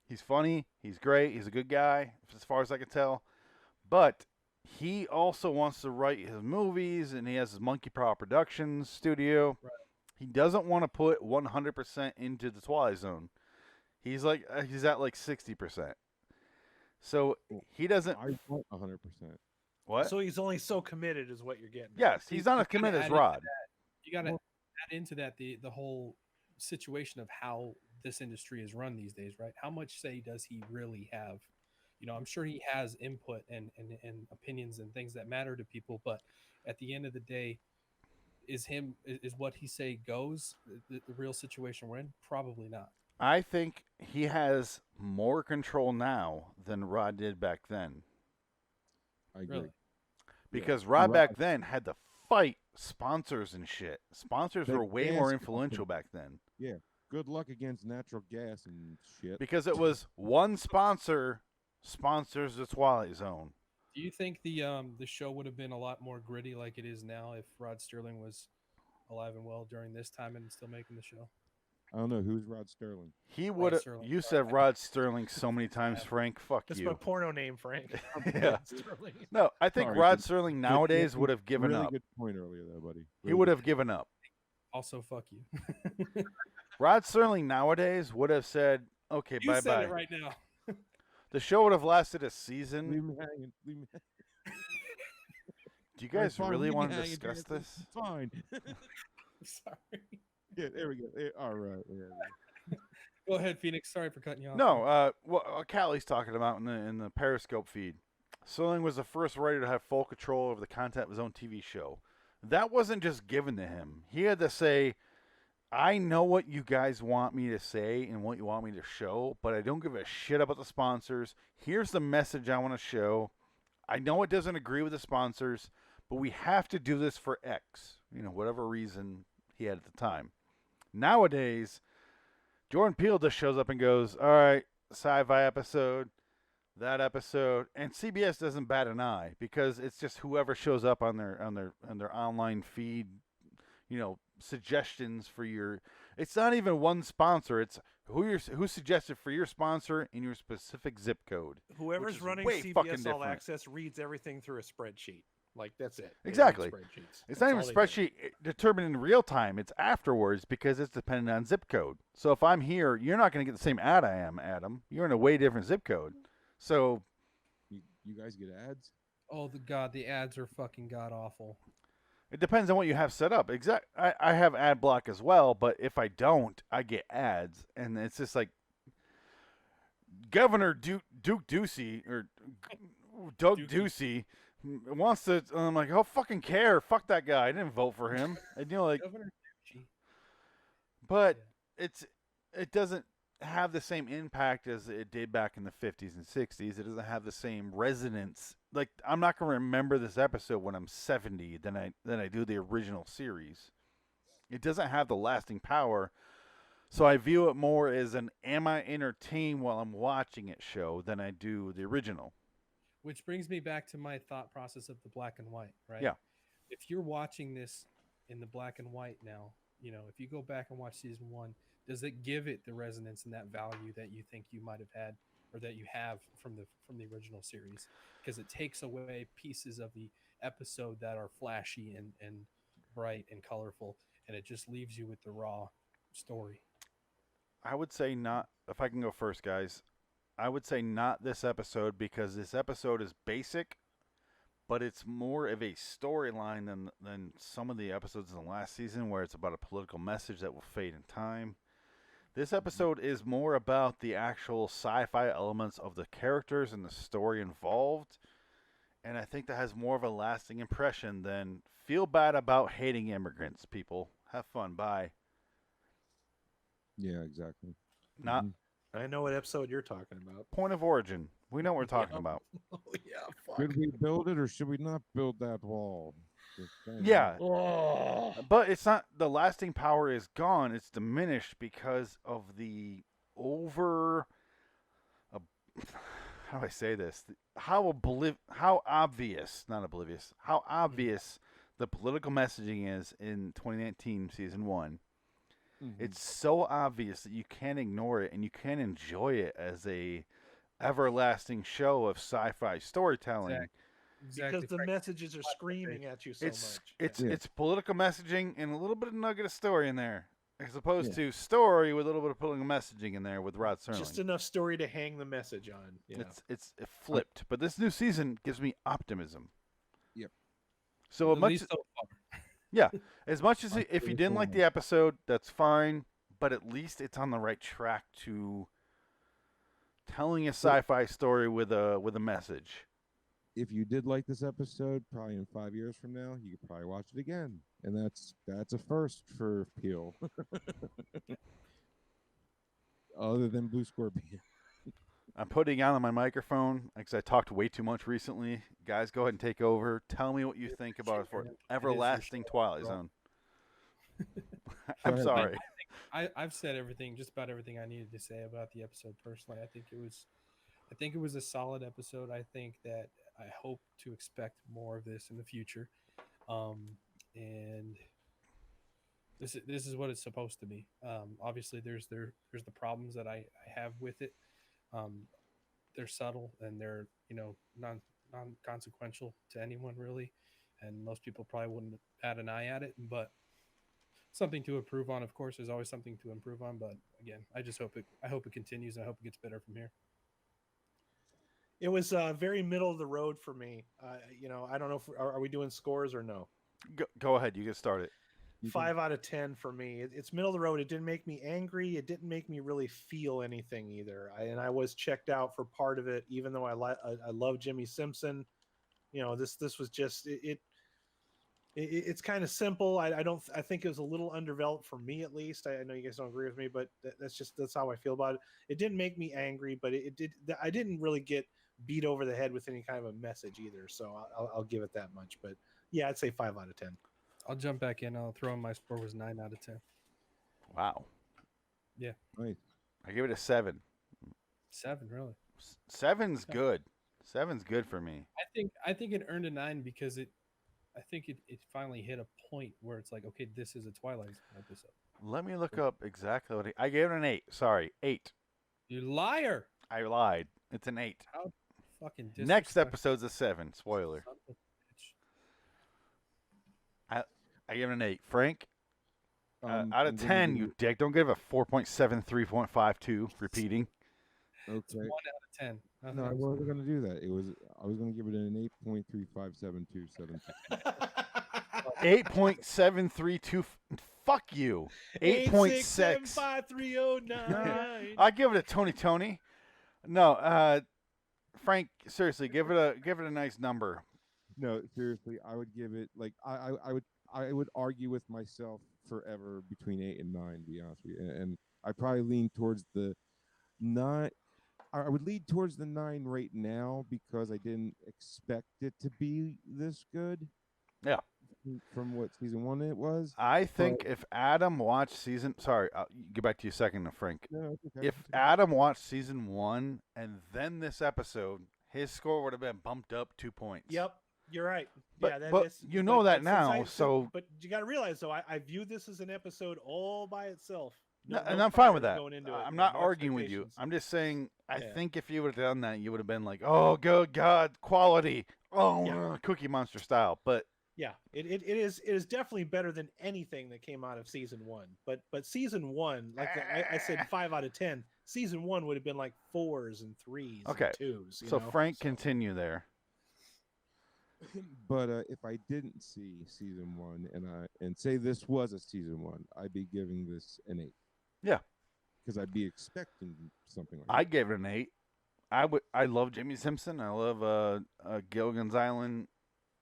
He's funny. He's great. He's a good guy, as far as I can tell. But he also wants to write his movies, and he has his Monkey Paw Productions studio. Right. He doesn't want to put 100% into the Twilight Zone. He's at like 60%. So he doesn't. I want 100%. What? So he's only so committed, is what you're getting. Yes, he's not as committed as Rod. You got to add into that the whole situation of how this industry is run these days, right? How much say does he really have? You know, I'm sure he has input and opinions and things that matter to people, but at the end of the day, is what he say goes the real situation we're in? Probably not. I think he has more control now than Rod did back then. I agree. Really? Because Rod back then had to fight sponsors and shit. Sponsors The were way gas more company. influential back then. Yeah. Good luck against natural gas and shit. Because it was one sponsor sponsors the Twilight Zone. Do you think the show would have been a lot more gritty like it is now if Rod Sterling was alive and well during this time and still making the show? I don't know. Who's Rod Sterling? He would have. Sterling. You said Rod Sterling so many times, Frank. Fuck That's you. my porno name, Frank. Yeah. Sterling. No, I think Sorry, Rod good- Sterling nowadays would have given really up. Good point earlier, though, buddy. He would have given up. Also, fuck you. Rod Sterling nowadays would have said, "Okay, You bye said bye." it right now. The show would have lasted a Leave season. me hanging. Leave me hanging. Do you guys Fine, really leave me want to hanging, discuss Jansen. this? Fine. Sorry. Yeah, there we go. All right. Yeah. Go ahead, Phoenix. Sorry for cutting you off. No, what Callie's talking about in the Periscope feed. Sterling was the first writer to have full control over the content of his own TV show. That wasn't just given to him. He had to say, I know what you guys want me to say and what you want me to show, but I don't give a shit about the sponsors. Here's the message I want to show. I know it doesn't agree with the sponsors, but we have to do this for X. Whatever reason he had at the time. Nowadays, Jordan Peele just shows up and goes, all right, sci-fi episode, that episode, and CBS doesn't bat an eye because it's just whoever shows up on their online feed, suggestions for your. It's not even one sponsor. It's who suggested for your sponsor in your specific zip code. Whoever's running way fucking CBS All different. Access reads everything through a spreadsheet. Like, that's it. They read Exactly. spreadsheets. It's That's not even all a they do. spreadsheet determined in real time. It's afterwards because it's dependent on zip code. So if I'm here, you're not going to get the same ad I am, Adam. You're in a way different zip code. So You guys get ads? Oh, the ads are fucking god awful. it depends on what you have set up. I have ad block as well, but if I don't, I get ads. And it's just like Governor Duke Ducey or Doug Ducey wants to. I'm like, oh, fucking care. Fuck that guy. I didn't vote for him. And Governor Ducey. but it doesn't have the same impact as it did back in the 50s and 60s. It doesn't have the same resonance. Like, I'm not going to remember this episode when I'm 70 than I do the original series. It doesn't have the lasting power. So I view it more as an am I entertained while I'm watching it show than I do the original. Which brings me back to my thought process of the black and white, right? Yeah. If you're watching this in the black and white now, if you go back and watch season 1, does it give it the resonance and that value that you think you might have had or that you have from the original series? Because it takes away pieces of the episode that are flashy and bright and colorful, and it just leaves you with the raw story. I would say not. If I can go first, guys, I would say not this episode because this episode is basic, but it's more of a storyline than some of the episodes in the last season where it's about a political message that will fade in time. This episode is more about the actual sci-fi elements of the characters and the story involved, and I think that has more of a lasting impression than feel bad about hating immigrants, people. Have fun. Bye. Yeah, exactly. Not I know what episode you're talking about. point of origin. We know what we're talking about. Oh, yeah, fuck. Should we build it or should we not build that wall? Just saying. Yeah. Oh. But it's not, the lasting power is gone. It's diminished because of the how do I say this? How obvious, not oblivious, how obvious the political messaging is in 2019 season 1. It's so obvious that you can't ignore it and you can't enjoy it as a everlasting show of sci-fi storytelling. Because the messages are screaming at you so much. It's political messaging and a little bit of nugget of story in there, as opposed to story with a little bit of political messaging in there with Rod Serling. Just enough story to hang the message on. You know? It's flipped, but this new season gives me optimism. Yep. So At least so far. yeah, as much as if you didn't like the episode, that's fine. But at least it's on the right track to telling a sci-fi story with a message. If you did like this episode, probably in 5 years from now, you could probably watch it again, and that's a first for Peel. Other than Blue Scorpion. I'm putting on my microphone because I talked way too much recently. Guys, go ahead and take over. Tell me what you think about for everlasting Twilight Zone. I'm sorry. I've said everything, just about everything I needed to say about the episode. Personally, I think it was a solid episode. I think that I hope to expect more of this in the future, and this is what it's supposed to be. Obviously, there's the problems that I have with it. They're subtle and they're non consequential to anyone really, and most people probably wouldn't bat an eye at it. But something to improve on, of course. There's always something to improve on. But again, I hope it continues. I hope it gets better from here. It was very middle of the road for me. I don't know if are we doing scores or no. Go ahead. You get started. 5 out of 10 for me. It's middle of the road. It didn't make me angry. It didn't make me really feel anything either. I was checked out for part of it, even though I love Jimmy Simpson. This was just it's kind of simple. I think it was a little underdeveloped for me, at least. I know you guys don't agree with me, but that's how I feel about it. It didn't make me angry, but I didn't really get beat over the head with any kind of a message either. So I'll give it that much. But yeah, I'd say 5 out of 10. I'll jump back in. I'll throw in my score was 9 out of 10. Wow. Yeah. Nice. I give it a 7. 7, really? 7's good. 7's good for me. I think it earned a 9 because I think it finally hit a point where it's like, okay, this is a Twilight episode. Let me look up exactly what I gave it an 8. Sorry, 8. You liar. I lied. It's an 8. How fucking Next episode's a 7. Spoiler. I give it an 8. Frank, out of 10, you dick. Don't give a 4.73.52. Repeating. Okay. It's 1 out of 10. No, I wasn't going to do that. I was going to give it an 8.357272. 8.732. Fuck you. 8.6. 8675309. I give it a Tony. No, Frank, seriously, give it a nice number. No, seriously, I would give it like I would argue with myself forever between 8 and 9, to be honest with you. And I probably lean towards the 9. I would lead towards the 9 right now because I didn't expect it to be this good. Yeah. From what season 1 it was. I think if Adam watched sorry, I'll get back to you a second, Frank. No, it's okay. If Adam watched season 1 and then this episode, his score would have been bumped up 2 points. Yep. You're right. But, yeah, but you know that now, so. But you got to realize, though, I view this as an episode all by itself. And I'm fine with that. I'm not no arguing with you. I'm just saying, I Yeah. think if you would have done that, you would have been like, oh, good God, quality. Oh, Cookie Monster style. But yeah, it is definitely better than anything that came out of season 1. But season 1, like I said, 5 out of 10. Season 1 would have been like 4s and 3s okay. and 2s. So Frank, continue there. But if I didn't see season 1 and say this was a season 1, I'd be giving this an 8. Yeah, because I'd be expecting something like I gave it an 8. I love Jimmy Simpson. I love Gilligan's Island,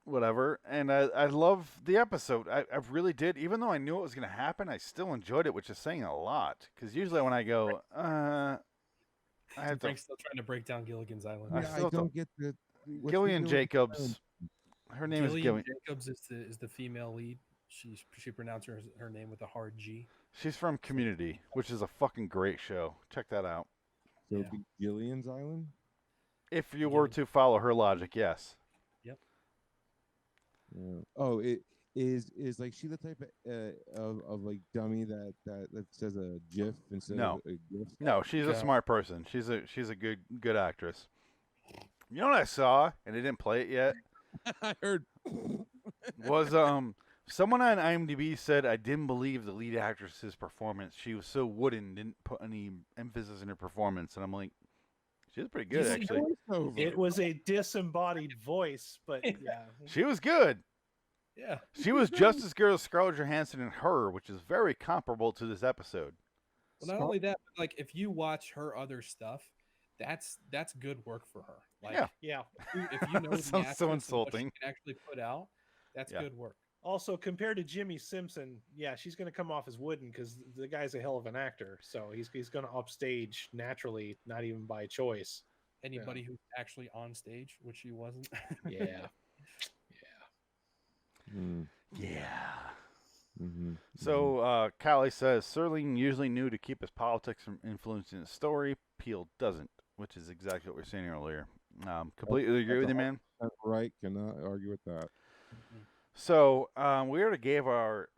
whatever, and I love the episode. I really did. Even though I knew it was going to happen, I still enjoyed it, which is saying a lot. Because usually when I go, I have Frank's still trying to break down Gilligan's Island. I don't get the Gillian Jacobs. Her name is Gillian Jacobs is the female lead. She pronounced her name with a hard G. She's from Community, which is a fucking great show. Check that out. So it'd be Gillian's Island? If you were to follow her logic, yes. Yep. Yeah. Oh, it is like she the type of like dummy that says a GIF instead No. of a GIF. No, she's a smart person. She's a good actress. You know what I saw, and they didn't play it yet? I heard. Was someone on IMDb said I didn't believe the lead actress's performance. She was so wooden, didn't put any emphasis in her performance, and I'm like, she was pretty good actually. It was a disembodied voice, but yeah, She was good. yeah. She was just as good as Scarlett Johansson in Her, which is very comparable to this episode. Well, not only that, but like if you watch her other stuff, that's good work for her. Like, Yeah. If you know the Sounds actress so and what she insulting. can actually put out, that's good work. Also, compared to Jimmy Simpson, yeah, she's going to come off as wooden because the guy's a hell of an actor. So he's going to upstage naturally, not even by choice. Anybody who's actually on stage, which she wasn't. Yeah. Yeah. Mm-hmm. So Callie says Serling usually knew to keep his politics from influencing the story. Peel doesn't, which is exactly what we were saying earlier. Completely agree with you, man. Right, cannot argue with that. So we already gave our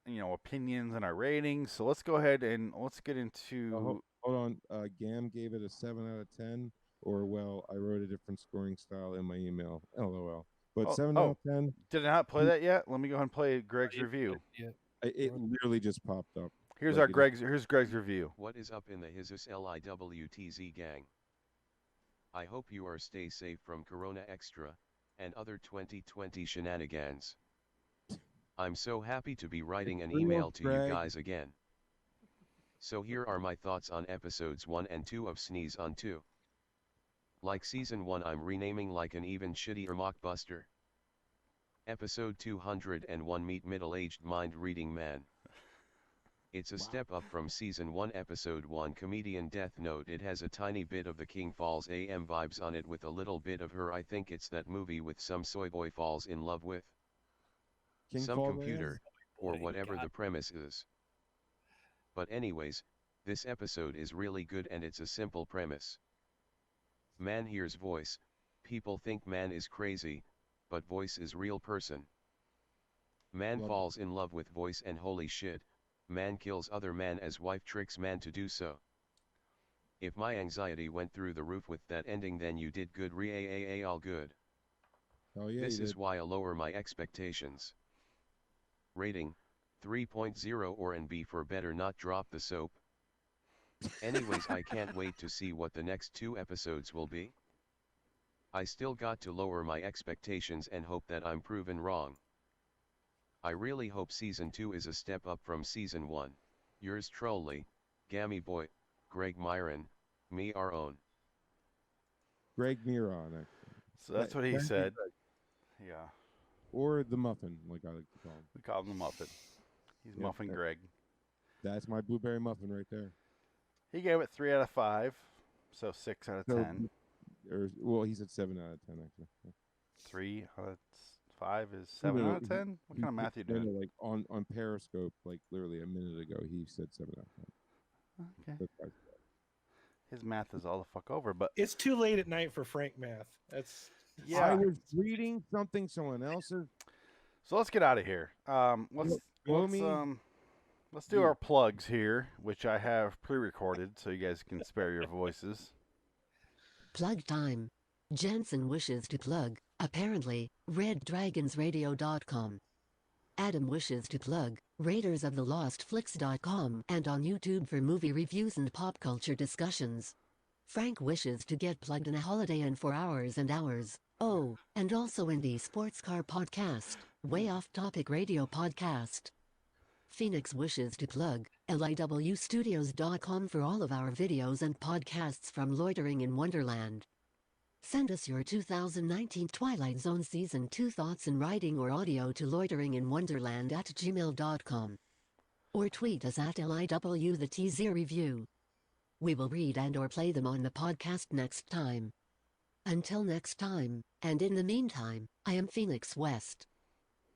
opinions and our ratings. So let's go ahead and let's get into. Hold on. Gam gave it a 7 out of 10. Or well, I wrote a different scoring style in my email. LOL. But 7 out of 10. Did I not play that yet? Let me go ahead and play Greg's review. It literally just popped up. Here's Greg's review. What is up in the Hisus LIWTZ gang? I hope you are stay safe from Corona Extra and other 2020 shenanigans. I'm so happy to be writing an email to you guys again. So here are my thoughts on episodes 1 and 2 of Sneeze on 2. Like season 1, I'm renaming like an even shittier mockbuster. Episode 201, Meet Middle-Aged Mind-Reading Man. It's a step up from season 1 episode 1, Comedian Death Note. It has a tiny bit of the King Falls AM vibes on it with a little bit of Her. I think it's that movie with some soy boy falls in love with some Falls computer, or whatever the premise is. But anyways, this episode is really good and it's a simple premise. Man hears voice, people think man is crazy, but voice is real person. Man falls in love with voice and holy shit, man kills other man as wife tricks man to do so. If my anxiety went through the roof with that ending, then you did good, all good. Oh yeah, This is why I lower my expectations. Rating 3.0 or and B for better not drop the soap. Anyways, I can't wait to see what the next 2 episodes will be. I still got to lower my expectations and hope that I'm proven wrong. I really hope season 2 is a step up from season 1. Yours truly, Gammy Boy, Greg Myron, me our own. Greg Miron, actually. So that's what he said. Yeah. Or the Muffin, like I like to call him. We call him the Muffin. He's Muffin Greg. That's my blueberry muffin right there. He gave it 3 out of 5, so 6 out of 10. Well, he said 7 out of 10 actually. Yeah. 3 out of 5 is 7 out of 10. What kind of math you doing? Like on Periscope, like literally a minute ago, he said 7 out of 10. Okay. His math is all the fuck over, but it's too late at night for Frank math. That's I was reading something someone else's. So let's get out of here. Let's do our plugs here, which I have pre-recorded, so you guys can spare your voices. Plug time. Jensen wishes to plug, apparently, reddragonsradio.com. Adam wishes to plug, raidersofTheLostFlix.com and on YouTube for movie reviews and pop culture discussions. Frank wishes to get plugged in a Holiday Inn for hours and hours. Oh, and also in the Sports Car Podcast, Way Off Topic Radio Podcast. Phoenix wishes to plug LIWstudios.com for all of our videos and podcasts from Loitering in Wonderland. Send us your 2019 Twilight Zone Season 2 thoughts in writing or audio to loiteringin.wonderland@gmail.com. Or tweet us at LIW the TZ Review. We will read and or play them on the podcast next time. Until next time, and in the meantime, I am Phoenix West.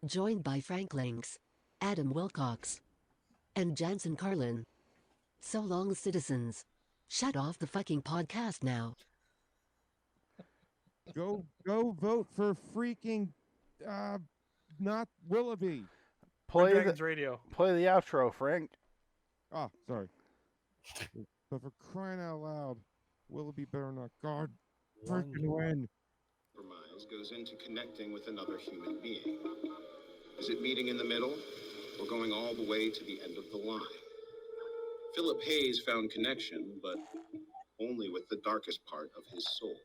Joined by Frank Links, Adam Wilcox, and Jansen Carlin. So long, citizens. Shut off the fucking podcast now. Go vote for freaking not Willoughby. Play Dragons Radio. Play the outro, Frank. Oh, sorry. But for crying out loud, Willoughby better not God freaking win. Compromise goes into connecting with another human being. Is it meeting in the middle or going all the way to the end of the line? Philip Hayes found connection, but only with the darkest part of his soul.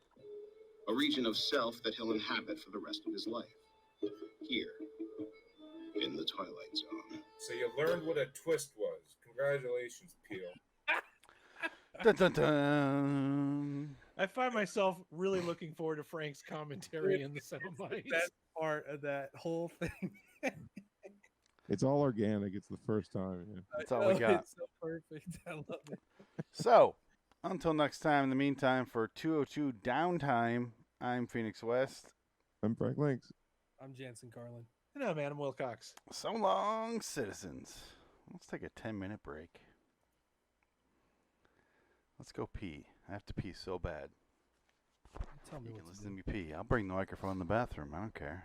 A region of self that he'll inhabit for the rest of his life. Here, in the Twilight Zone. So you learned what a twist was. Congratulations, Peel. Dun, dun, dun. I find myself really looking forward to Frank's commentary in the sound bites. That part of that whole thing. It's all organic. It's the first time. Yeah. That's all we got. It's so perfect. I love it. So, until next time, in the meantime, for 202 Downtime, I'm Phoenix West. I'm Frank Links. I'm Jansen Carlin. And I'm Adam Wilcox. So long, citizens. Let's take a 10-minute break. Let's go pee. I have to pee so bad. Tell me You what can to listen do. to me pee. I'll bring the microphone in the bathroom. I don't care.